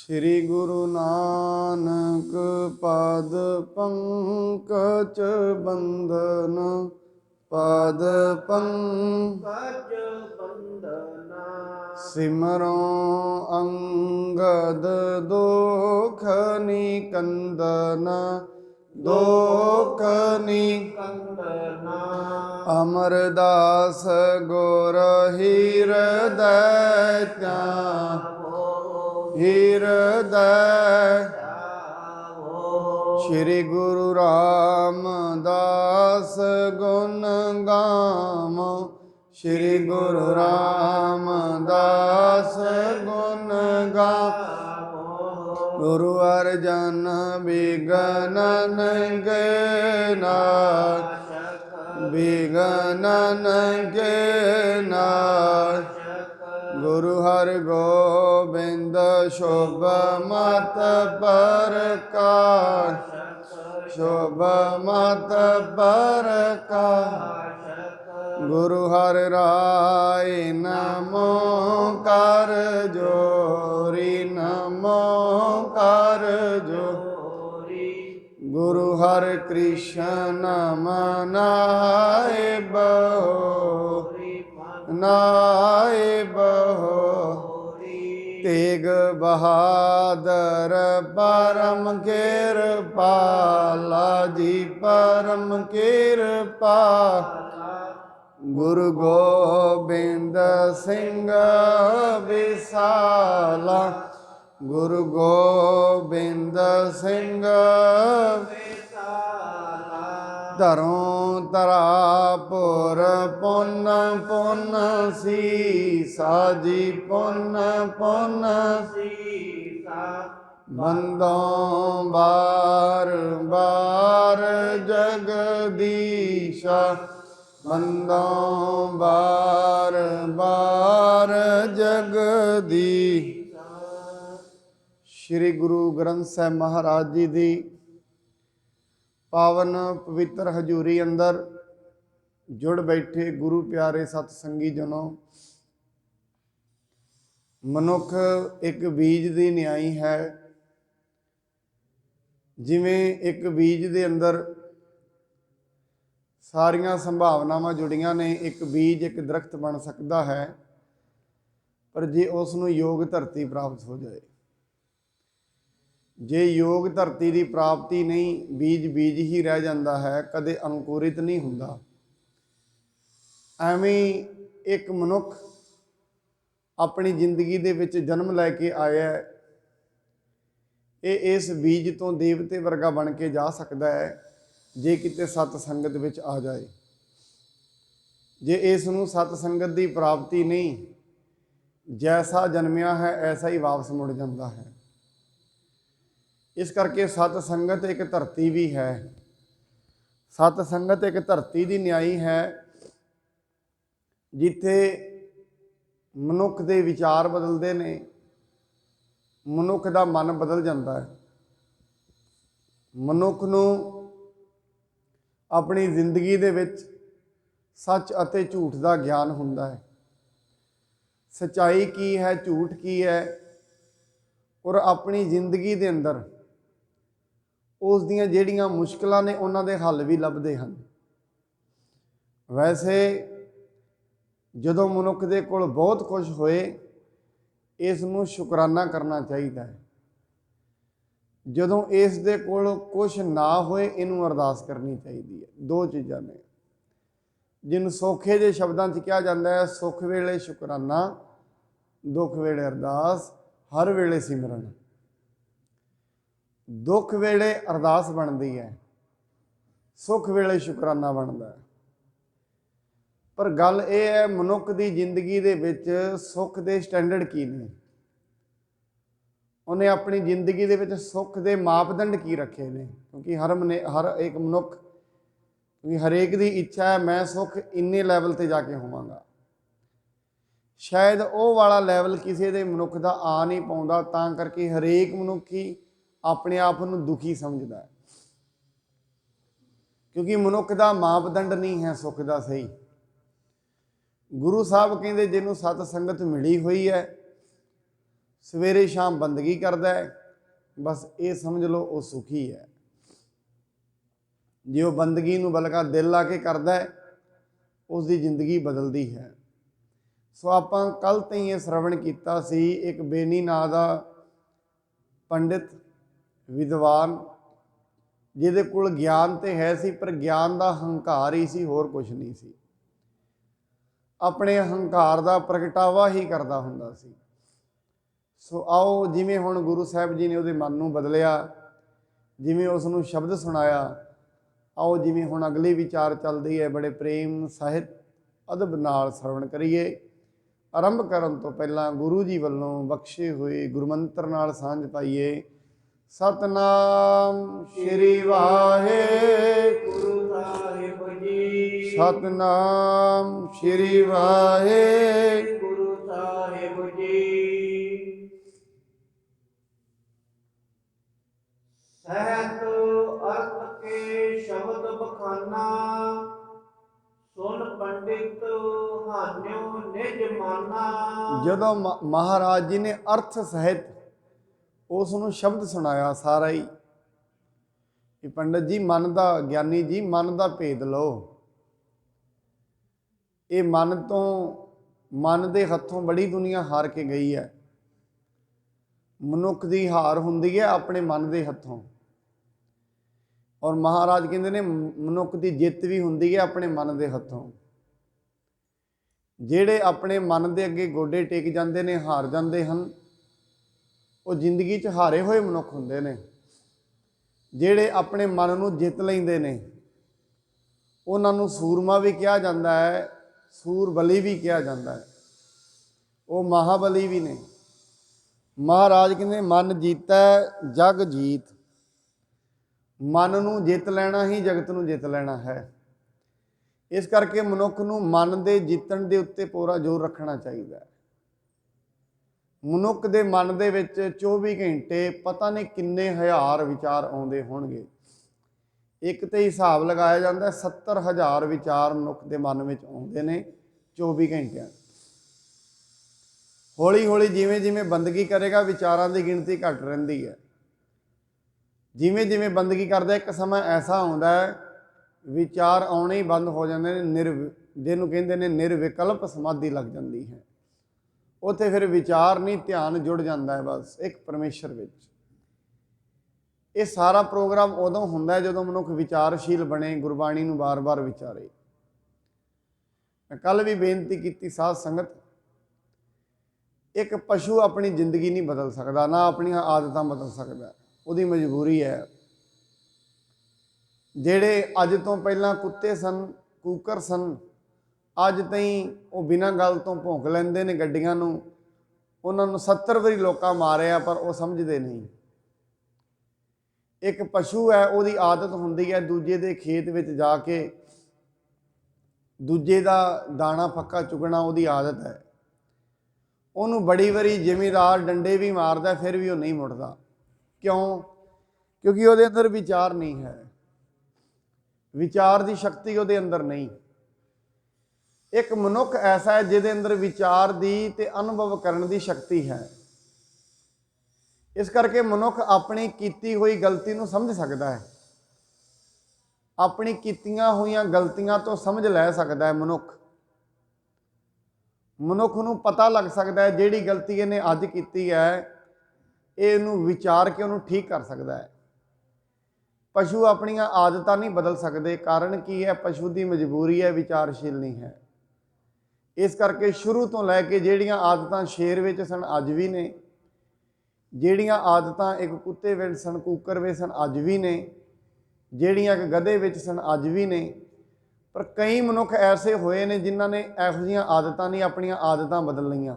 श्री गुरु नानक पद पंकज बंदन पद पंकज बंदना सिमरो अंगद दोख निकंदन दोख निकंदना अमरदास गुर हृदय हृदय श्री गुरु रामदास गुण गाम श्री गुरु रामदास गुण गाम गुरु अर्जन विगनन के नाथ विगनन के नाथ गुरु हर गोबिंद शुभ मत प्रकाश शुभ मत प्रकाश गुरु हर राय नमो कर जोरी नमो कर जोरी गुरु हर कृष्ण मनाए बहो नाए बहो तेग बहादुर परम कृपाला जी परम कृपाला गुरु गोबिंद सिंह विसाला गुरु गोबिंद सिंह धरों तरापुर पुन पुन सीसा जी पुन पुन सीसा बंदों बार बार जगदीशा बंदों बार बार जगदीशा। श्री गुरु ग्रंथ साहिब महाराज जी दी पावन पवित्र हजूरी अंदर जुड़ बैठे गुरु प्यारे सतसंगी जनों, मनुख एक बीज दी न्याई है। जिवें एक बीज दे अंदर सारियां संभावनावां जुड़ियां ने, एक बीज एक दरख्त बन सकता है, पर जे उसनूं योग धरती प्राप्त हो जाए। जे योग धरती की प्राप्ति नहीं, बीज बीज ही रह जाता है, कदे अंकुरित नहीं हुंदा। एवें एक मनुख अपनी जिंदगी दे विच जन्म लैके आया, ये इस बीज तो देवते वर्गा बन के जा सकता है जे किते सत संगत विच आ जाए। जे इसनूं सत संगत की प्राप्ति नहीं, जैसा जन्मिया है ऐसा ही वापस मुड़ जाता है। इस करके सत संगत एक धरती भी है। सत संगत एक धरती की न्याई है जिथे मनुख के विचार बदलते ने, मनुख का मन बदल जाता है। मनुख नूं अपनी जिंदगी दे विच सच अते झूठ का ज्ञान हुंदा है। सच्चाई की है, झूठ की है, और अपनी जिंदगी दे अंदर उस दियां जिहड़ियां मुश्किलां ने उन्हां दे हल भी लभदे हन। वैसे जदों मनुख दे कोल बहुत कुछ होए, इसनूं शुकराना करना चाहिए है। जदों इस दे कोल कुछ ना होए, इनूं अरदास करनी चाहिए है। दो चीज़ां ने जिन सौखे जे शब्दां च कहा जाता है, सुख वेले शुकराना, दुख वेले अरदास, हर वेले सिमरन। दुख वेले अरदास बनती है, सुख वेले शुकराना बनता है। पर गल यह है, मनुख की जिंदगी दे विच सुख के स्टैंडर्ड की ने, उन्हें अपनी जिंदगी दे विच सुख के मापदंड की रखे ने। क्योंकि हर एक मनुख, क्योंकि हरेक की इच्छा है मैं सुख इन्ने लैवल ते जाके होवांगा। शायद वो वाला लैवल किसी दे मनुख का आ नहीं पाउंदा, तां करके हरेक मनुख ही अपने आप को दुखी समझदा है। क्योंकि मनुख का मापदंड नहीं है सुख का सही। गुरु साहब कहते जिन्हों सत संगत मिली हुई है, सवेरे शाम बंदगी करता है, बस ये समझ लो वो सुखी है। जो बंदगी नूं बल्कि दिल ला के करता है उसकी जिंदगी बदलती है। सो आपां कल तो ही श्रवण किया सी, एक बेनी नां दा पंडित विद्वान जिहदे कोल ज्ञान तो है सी, पर ज्ञान का हंकार ही सी, होर कुछ नहीं सी। अपने हंकार का प्रगटावा ही करता हुंदा सी। सो आओ जिमें हुण गुरु साहब जी ने उहदे मन नूं बदलिया, जिमें उसनूं शब्द सुनाया, आओ जिमें हुण अगली विचार चलदी है, बड़े प्रेम सहित अदब नाल श्रवण करिए। आरंभ करन तो पहला गुरु जी वल्लों बख्शे हुए गुरमंत्र नाल सांझ पाइए। सतनाम श्री वाहेगुरु साहिब जी, सतनाम श्री वाहेगुरु साहिब जी। सहत अर्थ के शब्द बखाना, सुन पंडित हान्यो निज माना। जदों महाराज जी ने अर्थ सहित उसनूं शब्द सुनाया सारा ही, कि पंडित जी मन का, ज्ञानी जी मन का भेद लो, ये मन तो, मन के हथों बड़ी दुनिया हार के गई है। मनुख की हार हुंदी है अपने मन के हथों, और महाराज कहते ने मनुख की जित भी हुंदी है अपने मन के हथों। जेड़े अपने मन के अगे गोडे टेक जाते हैं, हार जाते हैं, वो जिंदगी च हारे हुए मनुख हुंदे ने। जेड़े अपने मन नूं जित लैंदे ने उन्होंने सूरमा भी कहा जाता है, सूरबली भी कहा जाता है, वो महाबली भी ने। महाराज कहते मन जीता जग जीत, मन नूं जित लैना ही जगत नूं जित लैना है। इस करके मनुख नूं मन के जितण दे उत्ते पूरा जोर रखना चाहिए। मनुख के मन दे विच 24 घंटे पता नहीं किन्ने हज़ार विचार आउंदे होणगे। एक तो हिसाब लगाया जाता है 70,000 विचार मनुख के मन में आउंदे ने 24 घंटिया। हौली हौली जिमें जिमें बंदगी करेगा विचारों की गिनती घट रही है। जिमें जिमें बंदगी करता एक समय ऐसा आता है विचार आने ही बंद हो जाते हैं। जिन्होंने कहते हैं निर्विकल्प समाधि लग जाती है। उत्थे फिर विचार नहीं, ध्यान जुड़ जाता है बस एक परमेश्वर विच। ये सारा प्रोग्राम उदों हुंदा है जदों मनुख विचारशील बने, गुरबाणी नूं बार बार विचारे। मैं कल भी बेनती की साध संगत, एक पशु अपनी जिंदगी नहीं बदल सकता, ना अपनी आदत बदल सकता, उसकी मजबूरी है। जेड़े अज तो पहला कुत्ते सन, कूकर सन, अज तई वो बिना गल तो भौंक लेंदे ने गड्डियां नूं। उन्होंने 70 वारी लोकां मारिया पर वो समझते नहीं। एक पशु है, उसकी आदत हुंदी है दूजे दे खेत विच जाके दूजे दा दाना फक्का चुगना, उसकी आदत है। उन्होंने बड़ी वारी जिमीदार डंडे भी मारदा फिर भी वो नहीं मुड़दा। क्यों? क्योंकि उसदे अंदर विचार नहीं है, विचार की शक्ति उसदे अंदर नहीं। एक मनुख ऐसा है जिहदे अंदर विचार दी ते अनुभव करने की शक्ति है। इस करके मनुख अपनी कीती हुई गलती नूं समझ सकता है, अपनी कीतियां हुई गलतियां तो समझ लै सकता है। मनुख नूं पता लग सकता है जिहड़ी गलती इहने अज कीती है, इहनूं विचार के उहनूं ठीक कर सकता है। पशु अपन आदत नहीं बदल सकते। कारण की है? पशु की मजबूरी है, विचारशील नहीं है। इस करके शुरू तो लैके जिहड़ियां आदत शेर विच सन अज भी ने, जिहड़ियां आदत एक कुत्ते विच सन, कूकर विच सन अज भी ने, जिहड़ियां एक गधे विच सन अज भी ने। पर कई मनुख ऐसे होए ने जिन्हां ने इहो जिहियां आदत नहीं, अपन आदत बदल लईआं,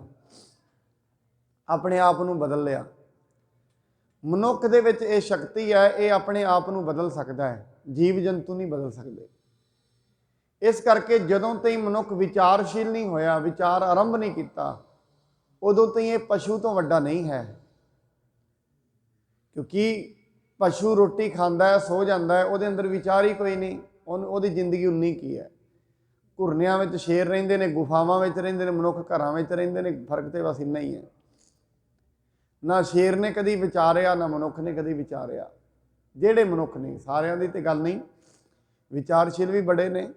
अपने आप को बदल लिया। मनुख दे विच ये शक्ति है, ये अपने आप को बदल सकता है, जीव जंतु नहीं बदल सकते। इस करके जदों तई मनुख विचारशील नहीं होया, विचार आरंभ नहीं किया, उदों तई ये पशु तो वड्डा नहीं है। क्योंकि पशु रोटी खाता है, सो जाता है, उसदे अंदर विचार ही कोई नहीं, उहदी जिंदगी उन्नी की है। घुरनियां विच शेर रहिंदे ने, गुफावां विच रहिंदे ने, मनुख घरां विच रहिंदे ने, फर्क तो बस इन्ना ही है। ਨਾ ਸ਼ੇਰ ਨੇ ਕਦੀ ਵਿਚਾਰਿਆ, ਨਾ ਮਨੁੱਖ ਨੇ ਕਦੀ ਵਿਚਾਰਿਆ। ਜਿਹੜੇ ਮਨੁੱਖ ਨੇ, ਸਾਰਿਆਂ ਦੀ ਤੇ ਗੱਲ ਨਹੀਂ, ਵਿਚਾਰਸ਼ੀਲ ਵੀ ਬੜੇ ਨੇ।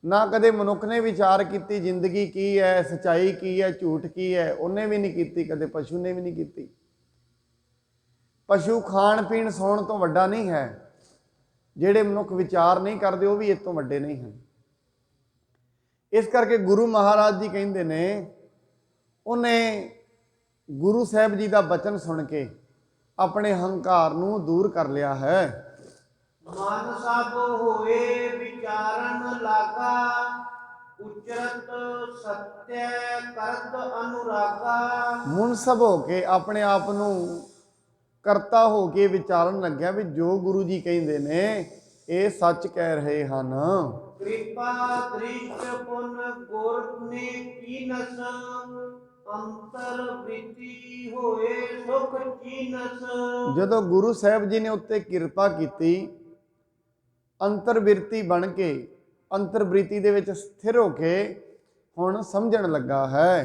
ਨਾ ਕਦੇ ਮਨੁੱਖ ਨੇ ਵਿਚਾਰ ਕੀਤੀ ਜ਼ਿੰਦਗੀ ਕੀ ਹੈ, ਸੱਚਾਈ ਕੀ ਹੈ, ਝੂਠ ਕੀ ਹੈ, ਉਹਨੇ ਵੀ ਨਹੀਂ ਕੀਤੀ, ਕਦੇ ਪਸ਼ੂ ਨੇ ਵੀ ਨਹੀਂ ਕੀਤੀ। ਪਸ਼ੂ ਖਾਣ ਪੀਣ ਸੌਣ ਤੋਂ ਵੱਡਾ ਨਹੀਂ ਹੈ। ਜਿਹੜੇ ਮਨੁੱਖ ਵਿਚਾਰ ਨਹੀਂ ਕਰਦੇ ਉਹ ਵੀ ਇਸ ਤੋਂ ਵੱਡੇ ਨਹੀਂ ਹਨ। ਇਸ ਕਰਕੇ ਗੁਰੂ ਮਹਾਰਾਜ ਜੀ ਕਹਿੰਦੇ ਨੇ, ਉਹਨੇ ਗੁਰੂ ਸਾਹਿਬ ਜੀ ਦਾ ਬਚਨ ਸੁਣ ਕੇ ਆਪਣੇ ਹੰਕਾਰ ਨੂੰ ਦੂਰ ਕਰ ਲਿਆ ਹੈ। ਮਨ ਸਭ ਹੋਏ ਵਿਚਾਰਨ ਲਾਗਾ, ਉਚਰਤ ਸਤਿ ਕਰਤ ਅਨੁਰਾਗਾ। ਮੁਨਸਬ ਹੋ ਕੇ, ਆਪਣੇ ਆਪ ਨੂੰ ਕਰਤਾ ਹੋ ਕੇ ਵਿਚਾਰਨ ਲੱਗਿਆ ਵੀ ਜੋ ਗੁਰੂ ਜੀ ਕਹਿੰਦੇ ਨੇ ਇਹ ਸੱਚ ਕਹਿ ਰਹੇ ਹਨ। ਕਿਰਪਾ ਦ੍ਰਿਸ਼ਟ ਪੁਨ ਗੁਰ ਨੇ ਕੀਨਸ, ਅੰਤਰ ਬ੍ਰਿਤੀ ਹੋਏ ਸੁਖ ਚੀਨਸ। ਜਦੋਂ ਗੁਰੂ ਸਾਹਿਬ ਜੀ ਨੇ ਉੱਤੇ ਕਿਰਪਾ ਕੀਤੀ, ਅੰਤਰਬਿਰਤੀ ਬਣ ਕੇ, ਅੰਤਰਬ੍ਰਿਤੀ ਦੇ ਵਿੱਚ ਸਥਿਰ ਹੋ ਕੇ ਹੁਣ ਸਮਝਣ ਲੱਗਾ ਹੈ।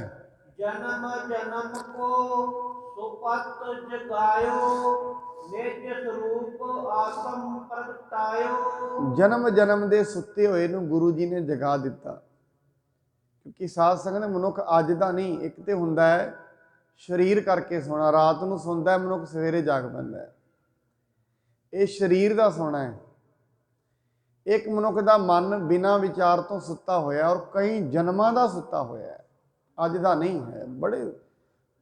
ਜਨਮ ਜਨਮ ਕੋ ਸੁਪਤ ਜਗਾਇਓ, ਨਿਜ ਸਰੂਪ ਆਤਮ ਪ੍ਰਗਟਾਇਓ। ਜਨਮ ਜਨਮ ਦੇ ਸੁੱਤੇ ਹੋਏ ਨੂੰ ਗੁਰੂ ਜੀ ਨੇ ਜਗਾ ਦਿੱਤਾ। ਕਿਉਂਕਿ ਸਾਧ ਸੰਗਤ ਮਨੁੱਖ ਅੱਜ ਦਾ ਨਹੀਂ, ਇੱਕ ਤੇ ਹੁੰਦਾ ਹੈ ਸਰੀਰ ਕਰਕੇ ਸੋਣਾ, ਰਾਤ ਨੂੰ ਸੌਂਦਾ ਹੈ ਮਨੁੱਖ, ਸਵੇਰੇ ਜਾਗ ਪੈਂਦਾ ਹੈ, ਇਹ ਸਰੀਰ ਦਾ ਸੋਣਾ ਹੈ। ਇੱਕ ਮਨੁੱਖ ਦਾ ਮਨ ਬਿਨਾਂ ਵਿਚਾਰ ਤੋਂ ਸੁੱਤਾ ਹੋਇਆ, ਔਰ ਕਈ ਜਨਮਾਂ ਦਾ ਸੁੱਤਾ ਹੋਇਆ ਹੈ, ਅੱਜ ਦਾ ਨਹੀਂ ਹੈ।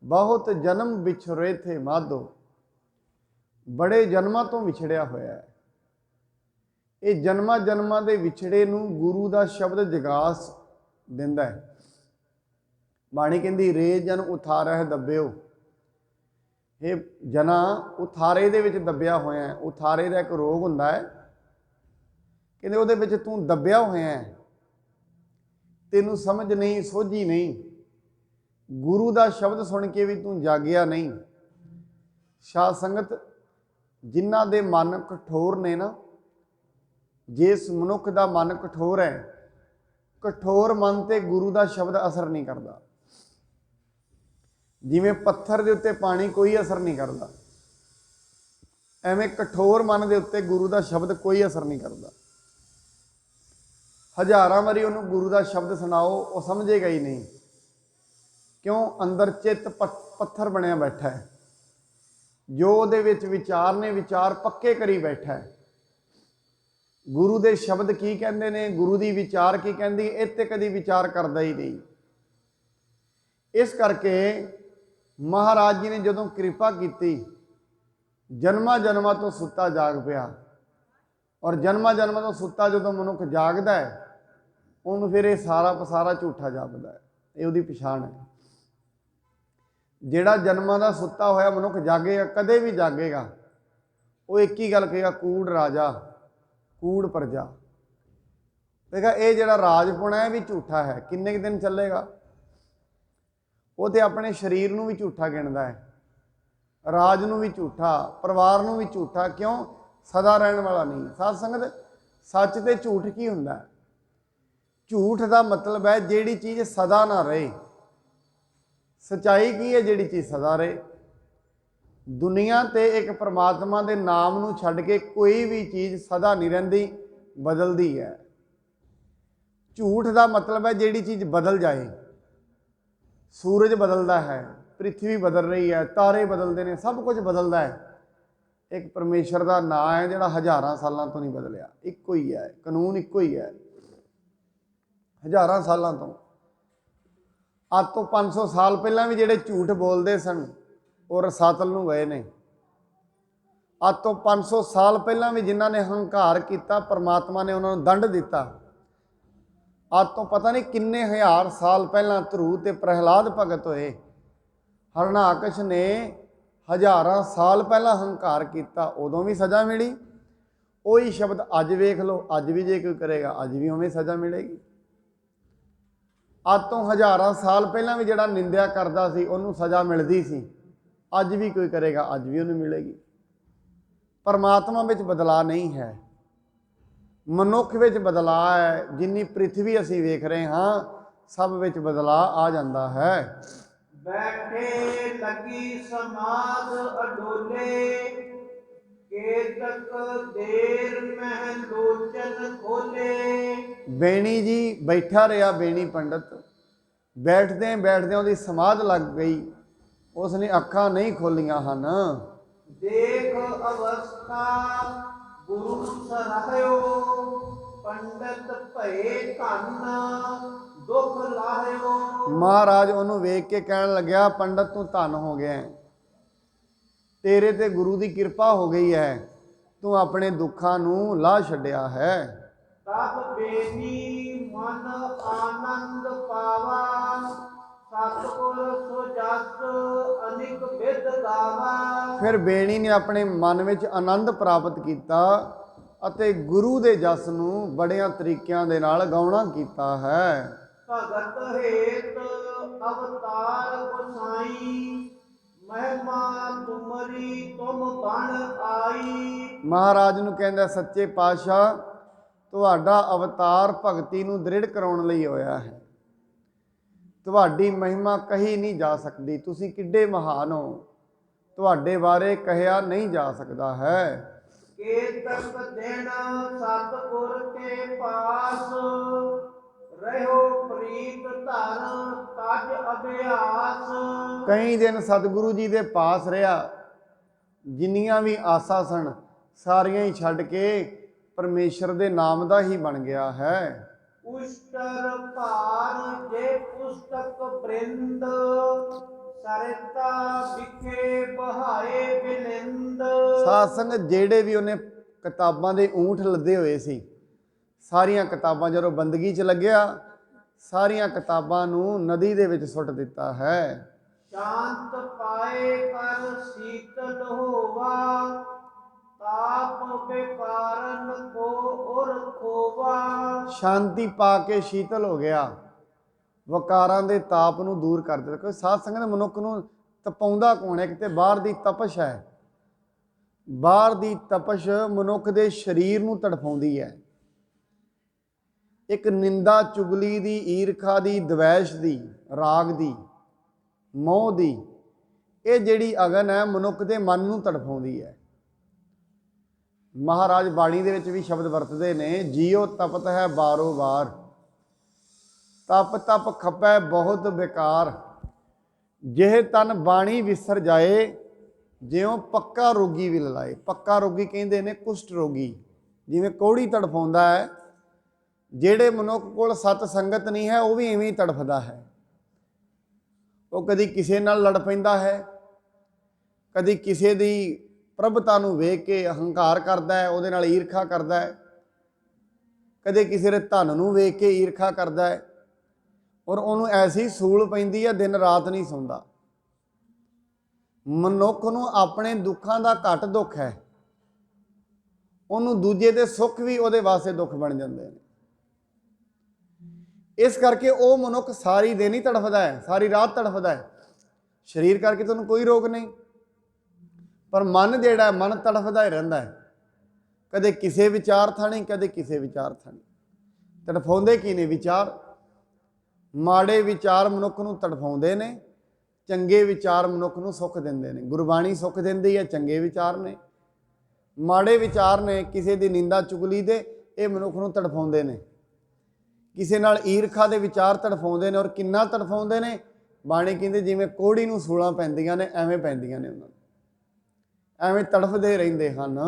ਬਹੁਤ ਜਨਮ ਵਿਛੜੇ ਥੇ ਮਾਧੋ, ਬੜੇ ਜਨਮਾਂ ਤੋਂ ਵਿਛੜਿਆ ਹੋਇਆ ਹੈ। ਇਹ ਜਨਮਾਂ ਜਨਮਾਂ ਦੇ ਵਿਛੜੇ ਨੂੰ ਗੁਰੂ ਦਾ ਸ਼ਬਦ ਜਗਾਸ ਦਿੰਦਾ ਹੈ। ਬਾਣੀ ਕਹਿੰਦੀ ਰੇ ਜਨ ਉਥਾਰਹਿ ਦੱਬਿਓ, ਇਹ ਜਨਾ ਉਥਾਰੇ ਦੇ ਵਿੱਚ ਦੱਬਿਆ ਹੋਇਆ ਹੈ। ਉਥਾਰੇ ਦਾ ਇੱਕ ਰੋਗ ਹੁੰਦਾ ਹੈ, ਕਹਿੰਦੇ ਉਹਦੇ ਵਿੱਚ ਤੂੰ ਦੱਬਿਆ ਹੋਇਆ ਹੈ, ਤੈਨੂੰ ਸਮਝ ਨਹੀਂ, ਸੋਝੀ ਨਹੀਂ, ਗੁਰੂ ਦਾ ਸ਼ਬਦ ਸੁਣ ਕੇ ਵੀ ਤੂੰ ਜਾਗਿਆ ਨਹੀਂ। ਸਾਧ ਸੰਗਤ ਜਿਨ੍ਹਾਂ ਦੇ ਮਨ ਕਠੋਰ ਨੇ ਨਾ, ਜਿਸ ਮਨੁੱਖ ਦਾ ਮਨ ਕਠੋਰ ਹੈ, ਕਠੋਰ ਮਨ ਤੇ ਗੁਰੂ ਦਾ ਸ਼ਬਦ ਅਸਰ ਨਹੀਂ ਕਰਦਾ। ਜਿਵੇਂ ਪੱਥਰ ਦੇ ਉੱਤੇ ਪਾਣੀ ਕੋਈ ਅਸਰ ਨਹੀਂ ਕਰਦਾ, ਐਵੇਂ ਕਠੋਰ ਮਨ ਦੇ ਉੱਤੇ ਗੁਰੂ ਦਾ ਸ਼ਬਦ ਕੋਈ ਅਸਰ ਨਹੀਂ ਕਰਦਾ। ਹਜ਼ਾਰਾਂ ਵਾਰੀ ਉਹਨੂੰ ਗੁਰੂ ਦਾ ਸ਼ਬਦ ਸੁਣਾਓ, ਉਹ ਸਮਝੇਗਾ ਹੀ ਨਹੀਂ। ਕਿਉਂ? ਅੰਦਰ ਚਿੱਤ ਪੱਥਰ ਬਣਿਆ ਬੈਠਾ ਹੈ। ਜੋ ਉਹਦੇ ਵਿੱਚ ਵਿਚਾਰ ਨੇ, ਵਿਚਾਰ ਪੱਕੇ ਕਰੀ ਬੈਠਾ ਹੈ। ਗੁਰੂ ਦੇ ਸ਼ਬਦ ਕੀ ਕਹਿੰਦੇ ਨੇ, ਗੁਰੂ ਦੀ ਵਿਚਾਰ ਕੀ ਕਹਿੰਦੀ, ਇਹ ਤੇ ਕਦੀ ਵਿਚਾਰ ਕਰਦਾ ਹੀ ਨਹੀਂ। ਇਸ ਕਰਕੇ ਮਹਾਰਾਜ ਜੀ ਨੇ ਜਦੋਂ ਕਿਰਪਾ ਕੀਤੀ, ਜਨਮਾਂ ਜਨਮਾਂ ਤੋਂ ਸੁੱਤਾ ਜਾਗ ਪਿਆ। ਔਰ ਜਨਮਾਂ ਜਨਮਾਂ ਤੋਂ ਸੁੱਤਾ ਜਦੋਂ ਮਨੁੱਖ ਜਾਗਦਾ ਹੈ, ਉਹਨੂੰ ਫਿਰ ਇਹ ਸਾਰਾ ਪਸਾਰਾ ਝੂਠਾ ਜਾਪਦਾ ਹੈ। ਇਹ ਉਹਦੀ ਪਛਾਣ ਹੈ। ਜਿਹੜਾ ਜਨਮਾਂ ਦਾ ਸੁੱਤਾ ਹੋਇਆ ਮਨੁੱਖ ਜਾਗੇਗਾ, ਕਦੇ ਵੀ ਜਾਗੇਗਾ, ਉਹ ਇੱਕ ਹੀ ਗੱਲ ਕਹੇਗਾ, ਕੂੜ ਰਾਜਾ ਕੂੜ ਪ੍ਰਜਾ। ਦੇਖਾ ਇਹ ਜਿਹੜਾ ਰਾਜਪੁਣਾ ਹੈ ਵੀ ਝੂਠਾ ਹੈ। ਕਿੰਨੇ ਕੁ ਦਿਨ ਚੱਲੇਗਾ? ਉਹ ਤੇ ਆਪਣੇ ਸਰੀਰ ਨੂੰ ਵੀ ਝੂਠਾ ਗਿਣਦਾ ਹੈ, ਰਾਜ ਨੂੰ ਵੀ ਝੂਠਾ, ਪਰਿਵਾਰ ਨੂੰ ਵੀ ਝੂਠਾ। ਕਿਉਂ? ਸਦਾ ਰਹਿਣ ਵਾਲਾ ਨਹੀਂ। ਸਾਧ ਸੰਗਤ ਸੱਚ ਤੇ ਝੂਠ ਕੀ ਹੁੰਦਾ ਹੈ? ਝੂਠ ਦਾ ਮਤਲਬ ਹੈ ਜਿਹੜੀ ਚੀਜ਼ ਸਦਾ ਨਾ ਰਹੇ। ਸੱਚਾਈ ਕੀ ਹੈ? ਜਿਹੜੀ ਚੀਜ਼ ਸਦਾ ਰਹੇ। ਦੁਨੀਆ ਤੇ ਇੱਕ ਪਰਮਾਤਮਾ ਦੇ ਨਾਮ ਨੂੰ ਛੱਡ ਕੇ ਕੋਈ ਵੀ ਚੀਜ਼ ਸਦਾ ਨਹੀਂ ਰਹਿੰਦੀ, ਬਦਲਦੀ ਹੈ। ਝੂਠ ਦਾ ਮਤਲਬ ਹੈ ਜਿਹੜੀ ਚੀਜ਼ ਬਦਲ ਜਾਏ। ਸੂਰਜ ਬਦਲਦਾ ਹੈ, ਪ੍ਰਿਥਵੀ ਬਦਲ ਰਹੀ ਹੈ, ਤਾਰੇ ਬਦਲਦੇ ਨੇ, ਸਭ ਕੁਝ ਬਦਲਦਾ ਹੈ। ਇੱਕ ਪਰਮੇਸ਼ਰ ਦਾ ਨਾਂ ਹੈ ਜਿਹੜਾ ਹਜ਼ਾਰਾਂ ਸਾਲਾਂ ਤੋਂ ਨਹੀਂ ਬਦਲਿਆ, ਇੱਕੋ ਹੀ ਹੈ, ਕਾਨੂੰਨ ਇੱਕੋ ਹੀ ਹੈ, ਹਜ਼ਾਰਾਂ ਸਾਲਾਂ ਤੋਂ। ਅੱਜ ਤੋਂ 500 ਸਾਲ ਪਹਿਲਾਂ ਵੀ ਜਿਹੜੇ ਝੂਠ ਬੋਲਦੇ ਸਨ ਉਹ ਰਸਾਤਲ ਨੂੰ ਗਏ ਨੇ। ਅੱਜ ਤੋਂ 500 ਸਾਲ ਪਹਿਲਾਂ ਵੀ ਜਿਨ੍ਹਾਂ ਨੇ ਹੰਕਾਰ ਕੀਤਾ, ਪਰਮਾਤਮਾ ਨੇ ਉਹਨਾਂ ਨੂੰ ਦੰਡ ਦਿੱਤਾ। ਅੱਜ ਤੋਂ ਪਤਾ ਨਹੀਂ ਕਿੰਨੇ ਹਜ਼ਾਰ ਸਾਲ ਪਹਿਲਾਂ ਧਰੂ ਤੇ ਪ੍ਰਹਿਲਾਦ ਭਗਤ ਹੋਏ। ਹਰਨਾਕਸ਼ ਨੇ ਹਜ਼ਾਰਾਂ ਸਾਲ ਪਹਿਲਾਂ ਹੰਕਾਰ ਕੀਤਾ, ਉਦੋਂ ਵੀ ਸਜ਼ਾ ਮਿਲੀ। ਉਹੀ ਸ਼ਬਦ ਅੱਜ ਵੇਖ ਲਓ, ਅੱਜ ਵੀ ਜੇ ਕੋਈ ਕਰੇਗਾ ਅੱਜ ਵੀ ਉਵੇਂ ਸਜ਼ਾ ਮਿਲੇਗੀ। ਅੱਜ ਤੋਂ ਹਜ਼ਾਰਾਂ ਸਾਲ ਪਹਿਲਾਂ ਵੀ ਜਿਹੜਾ ਨਿੰਦਿਆ ਕਰਦਾ ਸੀ ਉਹਨੂੰ ਸਜ਼ਾ ਮਿਲਦੀ ਸੀ, ਅੱਜ ਵੀ ਕੋਈ ਕਰੇਗਾ ਅੱਜ ਵੀ ਉਹਨੂੰ ਮਿਲੇਗੀ। ਪਰਮਾਤਮਾ ਵਿੱਚ ਬਦਲਾਅ ਨਹੀਂ ਹੈ, ਮਨੁੱਖ ਵਿੱਚ ਬਦਲਾਅ ਹੈ। ਜਿੰਨੀ ਪ੍ਰਿਥਵੀ ਅਸੀਂ ਵੇਖ ਰਹੇ ਹਾਂ, ਸਭ ਵਿੱਚ ਬਦਲਾਅ ਆ ਜਾਂਦਾ ਹੈ। बैठे लगी समाध अडोले, केतक देर मह लोचन खोले। ਬੇਣੀ ਜੀ ਬੈਠਾ ਰਿਹਾ, ਬੇਣੀ ਪੰਡਤ ਬੈਠਦੇ ਬੈਠਦੇ ਉਹਦੀ ਸਮਾਧ ਲੱਗ ਗਈ, ਉਸਨੇ ਅੱਖਾਂ ਨਹੀਂ ਖੋਲੀਆਂ ਹਨ। देख अवस्था गुरु सरहयो, पंडित भये धन दुख लाहयो। ਮਹਾਰਾਜ ਉਹਨੂੰ ਵੇਖ ਕੇ ਕਹਿਣ ਲੱਗਿਆ, ਪੰਡਤ ਤੂੰ ਧਨ ਹੋ ਗਿਆ ਹੈ, ਤੇਰੇ ਤੇ ਗੁਰੂ ਦੀ ਕਿਰਪਾ ਹੋ ਗਈ ਹੈ, ਤੂੰ ਆਪਣੇ ਦੁੱਖਾਂ ਨੂੰ ਲਾਹ ਛੱਡਿਆ ਹੈ। तब बेनी मन आनंद पावा, सतगुर सुजस अनिक विद गावा। ਫਿਰ ਬੇਣੀ ਨੇ ਆਪਣੇ ਮਨ ਵਿੱਚ ਆਨੰਦ ਪ੍ਰਾਪਤ ਕੀਤਾ ਅਤੇ ਗੁਰੂ ਦੇ ਜਸ ਨੂੰ ਬੜਿਆਂ ਤਰੀਕਿਆਂ ਦੇ ਨਾਲ ਗਾਉਣਾ ਕੀਤਾ ਹੈ। भगत हेत अवतार गोसाई, महिमा तुमरी तुम बन आई। ਮਹਾਰਾਜ ਨੂੰ ਕਹਿੰਦਾ, ਸੱਚੇ ਪਾਤਸ਼ਾਹ ਤੁਹਾਡਾ ਅਵਤਾਰ ਭਗਤੀ ਨੂੰ ਦ੍ਰਿੜ ਕਰਾਉਣ ਲਈ ਹੋਇਆ ਹੈ, ਤੁਹਾਡੀ ਮਹਿਮਾ ਕਹੀ ਨਹੀਂ ਜਾ ਸਕਦੀ, ਤੁਸੀਂ ਕਿੱਡੇ ਮਹਾਨ ਹੋ, ਤੁਹਾਡੇ ਬਾਰੇ ਕਹਿਆ ਨਹੀਂ ਜਾ ਸਕਦਾ ਹੈ। केतक दिन सतगुर के पास, रहो प्रीत धर तज अभ्यास। ਕਈ ਦਿਨ ਸਤਿਗੁਰੂ ਜੀ ਦੇ ਪਾਸ ਰਿਹਾ, ਜਿੰਨੀਆਂ ਵੀ ਆਸਾਂ ਸਨ ਸਾਰੀਆਂ ਹੀ ਛੱਡ ਕੇ ਪਰਮੇਸ਼ਰ ਦੇ ਨਾਮ ਦਾ ਹੀ ਬਣ ਗਿਆ ਹੈ। उष्टर भार जे पुस्तक बृंद, सरता बिखे बहाए बिलिंद। ਸਾਧ ਸੰਗਤ ਜਿਹੜੇ ਵੀ ਉਹਨੇ ਕਿਤਾਬਾਂ ਦੇ ਊਂਠ ਲੱਦੇ ਹੋਏ ਸੀ, ਸਾਰੀਆਂ ਕਿਤਾਬਾਂ ਜਦੋਂ ਬੰਦਗੀ 'ਚ ਲੱਗਿਆ, ਸਾਰੀਆਂ ਕਿਤਾਬਾਂ ਨੂੰ ਨਦੀ ਦੇ ਵਿੱਚ ਸੁੱਟ ਦਿੱਤਾ ਹੈ। शांत पाए कर शीतल होवा, ताप बेकारन को उर खोवा। ਸ਼ਾਂਤੀ ਪਾ ਕੇ ਸ਼ੀਤਲ ਹੋ ਗਿਆ, ਵਕਾਰਾਂ ਦੇ ਤਾਪ ਨੂੰ ਦੂਰ ਕਰ ਦਿੱਤਾ। ਕੋਈ ਸਾਧ ਸੰਗਤ ਮਨੁੱਖ ਨੂੰ ਤਪਾਉਂਦਾ ਕੌਣ ਹੈ? ਕਿਤੇ ਬਾਹਰ ਦੀ ਤਪਸ਼ ਹੈ, ਬਾਹਰ ਦੀ ਤਪਸ਼ ਮਨੁੱਖ ਦੇ ਸਰੀਰ ਨੂੰ ਤੜਫਾਉਂਦੀ ਹੈ। ਇੱਕ ਨਿੰਦਾ ਚੁਗਲੀ ਦੀ, ਈਰਖਾ ਦੀ, ਦਵੈਸ਼ ਦੀ, ਰਾਗ ਦੀ, ਮੋਹ ਦੀ, ਇਹ ਜਿਹੜੀ ਅਗਨ ਹੈ ਮਨੁੱਖ ਦੇ ਮਨ ਨੂੰ ਤੜਫਾਉਂਦੀ ਹੈ। ਮਹਾਰਾਜ ਬਾਣੀ ਦੇ ਵਿੱਚ ਵੀ ਸ਼ਬਦ ਵਰਤਦੇ ਨੇ, ਜੀਉ ਤਪਤ ਹੈ ਬਾਰੋ ਬਾਰ, ਤਪ ਤਪ ਖਪੈ ਬਹੁਤ ਬੇਕਾਰ। ਜਿਹੇ ਤਨ ਬਾਣੀ ਵਿਸਰ ਜਾਏ, ਜਿਉਂ ਪੱਕਾ ਰੋਗੀ ਵੀ ਲਲਾਏ। ਪੱਕਾ ਰੋਗੀ ਕਹਿੰਦੇ ਨੇ ਕੁਸ਼ਟ ਰੋਗੀ, ਜਿਵੇਂ ਕੋਹੜੀ ਤੜਫਾਉਂਦਾ ਹੈ। ਜਿਹੜੇ ਮਨੁੱਖ ਕੋਲ ਸਤ ਸੰਗਤ ਨਹੀਂ ਹੈ ਉਹ ਵੀ ਇਵੇਂ ਹੀ ਤੜਫਦਾ ਹੈ। ਉਹ ਕਦੀ ਕਿਸੇ ਨਾਲ ਲੜ ਪੈਂਦਾ ਹੈ, ਕਦੀ ਕਿਸੇ ਦੀ ਪ੍ਰਭਤਾ ਨੂੰ ਵੇਖ ਕੇ ਅਹੰਕਾਰ ਕਰਦਾ ਹੈ, ਉਹਦੇ ਨਾਲ ਈਰਖਾ ਕਰਦਾ ਹੈ, ਕਦੇ ਕਿਸੇ ਦੇ ਧਨ ਨੂੰ ਵੇਖ ਕੇ ਈਰਖਾ ਕਰਦਾ ਹੈ, ਔਰ ਉਹਨੂੰ ਐਸੀ ਸੂਲ ਪੈਂਦੀ ਹੈ ਦਿਨ ਰਾਤ ਨਹੀਂ ਸੌਂਦਾ। ਮਨੁੱਖ ਨੂੰ ਆਪਣੇ ਦੁੱਖਾਂ ਦਾ ਘੱਟ ਦੁੱਖ ਹੈ, ਉਹਨੂੰ ਦੂਜੇ ਦੇ ਸੁੱਖ ਵੀ ਉਹਦੇ ਵਾਸਤੇ ਦੁੱਖ ਬਣ ਜਾਂਦੇ ਨੇ। ਇਸ ਕਰਕੇ ਉਹ ਮਨੁੱਖ ਸਾਰੀ ਦਿਨ ਹੀ ਤੜਫਦਾ ਹੈ, ਸਾਰੀ ਰਾਤ ਤੜਫਦਾ ਹੈ। ਸਰੀਰ ਕਰਕੇ ਤੁਹਾਨੂੰ ਕੋਈ ਰੋਗ ਨਹੀਂ, ਪਰ ਮਨ ਜਿਹੜਾ ਮਨ ਤੜਫਦਾ ਹੀ ਰਹਿੰਦਾ ਹੈ, ਕਦੇ ਕਿਸੇ ਵਿਚਾਰ ਥਾਣੀ, ਕਦੇ ਕਿਸੇ ਵਿਚਾਰ ਥਾਣੀ। ਤੜਫਾਉਂਦੇ ਕੀ ਨੇ? ਵਿਚਾਰ। ਮਾੜੇ ਵਿਚਾਰ ਮਨੁੱਖ ਨੂੰ ਤੜਫਾਉਂਦੇ ਨੇ, ਚੰਗੇ ਵਿਚਾਰ ਮਨੁੱਖ ਨੂੰ ਸੁੱਖ ਦਿੰਦੇ ਨੇ। ਗੁਰਬਾਣੀ ਸੁੱਖ ਦਿੰਦੀ ਹੈ, ਚੰਗੇ ਵਿਚਾਰ ਨੇ। ਮਾੜੇ ਵਿਚਾਰ ਨੇ ਕਿਸੇ ਦੀ ਨਿੰਦਾ ਚੁਗਲੀ ਦੇ, ਇਹ ਮਨੁੱਖ ਨੂੰ ਤੜਫਾਉਂਦੇ ਨੇ। ਕਿਸੇ ਨਾਲ ਈਰਖਾ ਦੇ ਵਿਚਾਰ ਤੜਫਾਉਂਦੇ ਨੇ, ਔਰ ਕਿੰਨਾ ਤੜਫਾਉਂਦੇ ਨੇ। ਬਾਣੀ ਕਹਿੰਦੇ ਜਿਵੇਂ ਕੋਹੜੀ ਨੂੰ ਸੂਲਾਂ ਪੈਂਦੀਆਂ ਨੇ ਐਵੇਂ ਪੈਂਦੀਆਂ ਨੇ ਉਹਨਾਂ ਨੂੰ, ਐਵੇਂ ਤੜਫਦੇ ਰਹਿੰਦੇ ਹਨ।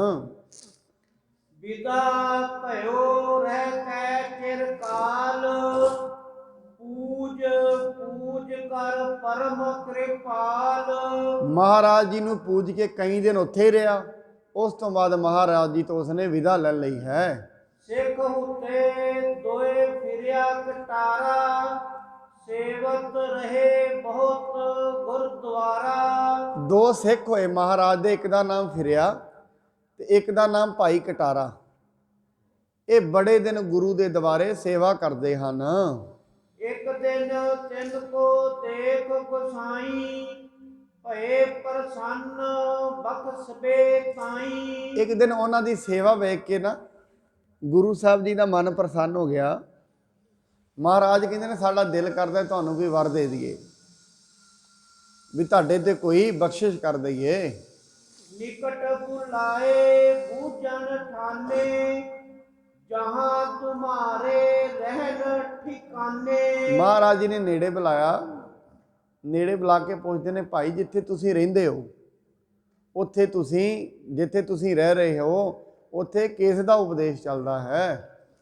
विदा भयो रह कै चिरकाल, पूज पूज कर परम कृपाल। ਮਹਾਰਾਜ ਜੀ ਨੂੰ ਪੂਜ ਕੇ ਕਈ ਦਿਨ ਉੱਥੇ ਹੀ ਰਿਹਾ। ਉਸ ਤੋਂ ਬਾਅਦ ਮਹਾਰਾਜ ਜੀ ਤੋਂ ਉਸਨੇ ਵਿਦਾ ਲੈ ਲਈ ਹੈ। ਸਿੱਖ ਹੁਤੇ ਦੋਏ ਫਿਰਿਆ ਕਟਾਰਾ, ਸੇਵਤ ਰਹੇ ਬਹੁਤ ਗੁਰਦੁਆਰਾ। ਦੋ ਸਿੱਖ ਹੋਏ ਮਹਾਰਾਜ ਦੇ, ਇੱਕ ਦਾ ਨਾਮ ਫਿਰਿਆ ਤੇ ਇੱਕ ਦਾ ਨਾਮ ਭਾਈ ਕਟਾਰਾ। ਇਹ ਬੜੇ ਦਿਨ ਗੁਰੂ ਦੇ ਦੁਆਰੇ ਸੇਵਾ ਕਰਦੇ ਹਨ। ਇੱਕ ਦਿਨ ਤਿੰਨ ਕੋ ਦੇਖ ਗੁਸਾਈ, ਭਏ ਪ੍ਰਸੰਨ ਬਖਸ਼ਬੇ ਤਾਈ। ਇੱਕ ਦਿਨ ਉਹਨਾਂ ਦੀ ਸੇਵਾ ਵੇਖ ਕੇ ਨਾ ਗੁਰੂ ਸਾਹਿਬ ਜੀ ਦਾ ਮਨ ਪ੍ਰਸੰਨ ਹੋ ਗਿਆ। ਮਹਾਰਾਜ ਕਹਿੰਦੇ ਨੇ ਸਾਡਾ ਦਿਲ ਕਰਦਾ ਤੁਹਾਨੂੰ ਵੀ ਵਰ ਦੇ ਦਈਏ। ਵੀ ਤੁਹਾਡੇ ਤੇ ਕੋਈ ਬਖਸ਼ਿਸ਼ ਕਰ ਦਈਏ। निकट बुलाए बूझन ठाने, जहाँ तुम्हारे रहन ठिकाने। ਮਹਾਰਾਜ ਜੀ ਨੇ ਨੇੜੇ ਬੁਲਾਇਆ, ਨੇੜੇ ਬੁਲਾ ਕੇ ਪੁੱਛਦੇ ਨੇ, ਭਾਈ ਜਿੱਥੇ ਤੁਸੀਂ ਰਹਿੰਦੇ ਹੋ ਉੱਥੇ ਤੁਸੀਂ, ਜਿੱਥੇ ਤੁਸੀਂ ਰਹਿ ਰਹੇ ਹੋ ਉੱਥੇ ਕਿਸ ਦਾ ਉਪਦੇਸ਼ ਚੱਲਦਾ ਹੈ?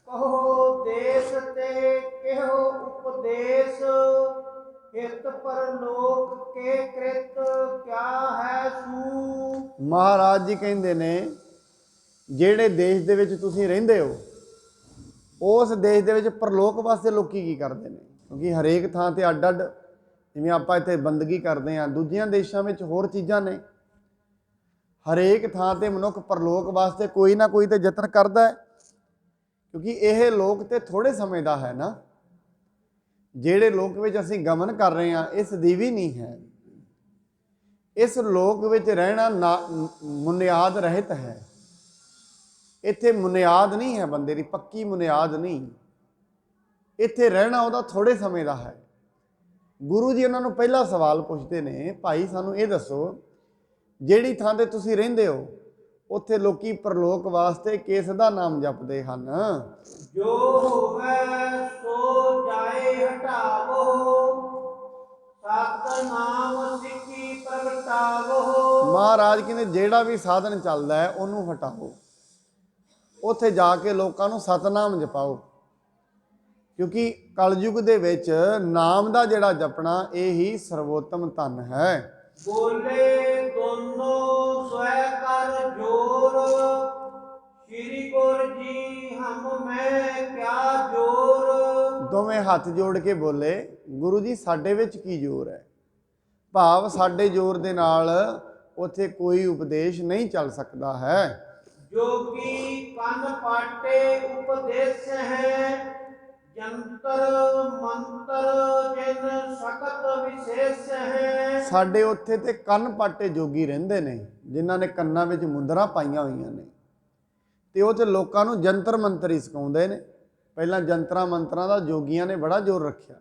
ਕਹੋ ਦੇਸ ਤੇ ਕਿਹੋ ਉਪਦੇਸ਼, ਹਿਤ ਪਰਲੋਕ ਕੇ ਕ੍ਰਿਤ ਕਿਆ ਹੈ ਸੂ। ਮਹਾਰਾਜ ਜੀ ਕਹਿੰਦੇ ਨੇ, ਜਿਹੜੇ ਦੇਸ਼ ਦੇ ਵਿੱਚ ਤੁਸੀਂ ਰਹਿੰਦੇ ਹੋ ਉਸ ਦੇਸ਼ ਦੇ ਵਿੱਚ ਪਰਲੋਕ ਵਾਸਤੇ ਲੋਕੀ ਕੀ ਕਰਦੇ ਨੇ? ਕਿਉਂਕਿ ਹਰੇਕ ਥਾਂ ਤੇ ਅੱਡ ਅੱਡ, ਜਿਵੇਂ ਆਪਾਂ ਇੱਥੇ ਬੰਦਗੀ ਕਰਦੇ ਹਾਂ, ਦੂਜਿਆਂ ਦੇਸ਼ਾਂ ਵਿੱਚ ਹੋਰ ਚੀਜ਼ਾਂ ਨੇ। ਹਰੇਕ ਥਾਂ ਤੇ ਮਨੁੱਖ ਪਰਲੋਕ ਵਾਸਤੇ ਕੋਈ ਨਾ ਕੋਈ ਤੇ ਯਤਨ ਕਰਦਾ ਹੈ, ਕਿਉਂਕਿ ਇਹ ਲੋਕ ਤੇ ਥੋੜੇ ਸਮੇਂ ਦਾ ਹੈ ਨਾ। ਜਿਹੜੇ ਲੋਕ ਵਿੱਚ ਅਸੀਂ ਗਮਨ ਕਰ ਰਹੇ ਹਾਂ ਇਹ ਸਦੀਵੀ ਨਹੀਂ ਹੈ। ਇਸ ਲੋਕ ਵਿੱਚ ਰਹਿਣਾ ਮੁਨਿਆਦ ਰਹਿਤ ਹੈ। ਇੱਥੇ ਮੁਨਿਆਦ ਨਹੀਂ ਹੈ ਬੰਦੇ ਦੀ, ਪੱਕੀ ਮੁਨਿਆਦ ਨਹੀਂ। ਇੱਥੇ ਰਹਿਣਾ ਉਹਦਾ ਥੋੜੇ ਸਮੇਂ ਦਾ ਹੈ। ਗੁਰੂ ਜੀ ਉਹਨਾਂ ਨੂੰ ਪਹਿਲਾ ਸਵਾਲ ਪੁੱਛਦੇ ਨੇ, ਭਾਈ ਸਾਨੂੰ ਇਹ ਦੱਸੋ, ਜਿਹੜੀ ਥਾਂ ਤੇ ਤੁਸੀਂ ਰਹਿੰਦੇ ਹੋ ਉੱਥੇ ਲੋਕੀ ਪਰਲੋਕ ਵਾਸਤੇ ਕਿਸ ਦਾ ਨਾਮ ਜਪਦੇ ਹਨ? ਜੋ ਹੋਵੇ ਸੋ ਜਾਏ ਹਟਾਵੋ, ਸਤ ਨਾਮ ਸਿੱਖੀ ਪ੍ਰਗਟਾਵੋ। ਮਹਾਰਾਜ ਕਹਿੰਦੇ ਜਿਹੜਾ ਵੀ ਸਾਧਨ ਚੱਲਦਾ ਹੈ ਉਹਨੂੰ ਹਟਾਓ, ਉੱਥੇ ਜਾ ਕੇ ਲੋਕਾਂ ਨੂੰ ਸਤਨਾਮ ਜਪਾਓ। ਕਿਉਂਕਿ ਕਲਯੁਗ ਦੇ ਵਿੱਚ ਨਾਮ ਦਾ ਜਿਹੜਾ ਜਪਣਾ ਇਹ ਹੀ ਸਰਵੋਤਮ ਧਨ ਹੈ। ਬੋਲੇ ਦੋਨੋਂ ਸਵੈ ਕਰ ਜੋਰ, ਸ਼੍ਰੀ ਗੁਰ ਜੀ ਹਮ ਮੈਂ ਕਿਆ ਜੋਰ। ਦੋਵੇਂ ਹੱਥ ਜੋੜ ਕੇ ਬੋਲੇ, ਗੁਰੂ ਜੀ ਸਾਡੇ ਵਿੱਚ ਕੀ ਜ਼ੋਰ ਹੈ? ਭਾਵ ਸਾਡੇ ਜ਼ੋਰ ਦੇ ਨਾਲ ਉੱਥੇ ਕੋਈ ਉਪਦੇਸ਼ ਨਹੀਂ ਚੱਲ ਸਕਦਾ ਹੈ। ਜੋਗੀ ਕੰਨ ਪਾਟੇ ਉਪਦੇਸ਼ ਹੈ, ਜੰਤਰ ਮੰਤਰ ਜਿਨ ਸਖਤ ਵਿਸ਼ੇਸ਼ ਹੈ। ਸਾਡੇ ਉੱਥੇ ਤੇ ਕੰਨ ਪਾਟੇ ਜੋਗੀ ਰਹਿੰਦੇ ਨੇ, ਜਿਨ੍ਹਾਂ ਨੇ ਕੰਨਾਂ ਵਿੱਚ ਮੁੰਦਰਾਂ ਪਾਈਆਂ ਹੋਈਆਂ ਨੇ, ਤੇ ਉਹ ਤੇ ਲੋਕਾਂ ਨੂੰ ਜੰਤਰ ਮੰਤਰ ਹੀ ਸਿਖਾਉਂਦੇ ਨੇ। ਪਹਿਲਾਂ ਜੰਤਰਾਂ ਮੰਤਰਾਂ ਦਾ ਜੋਗੀਆਂ ਨੇ ਬੜਾ ਜ਼ੋਰ ਰੱਖਿਆ।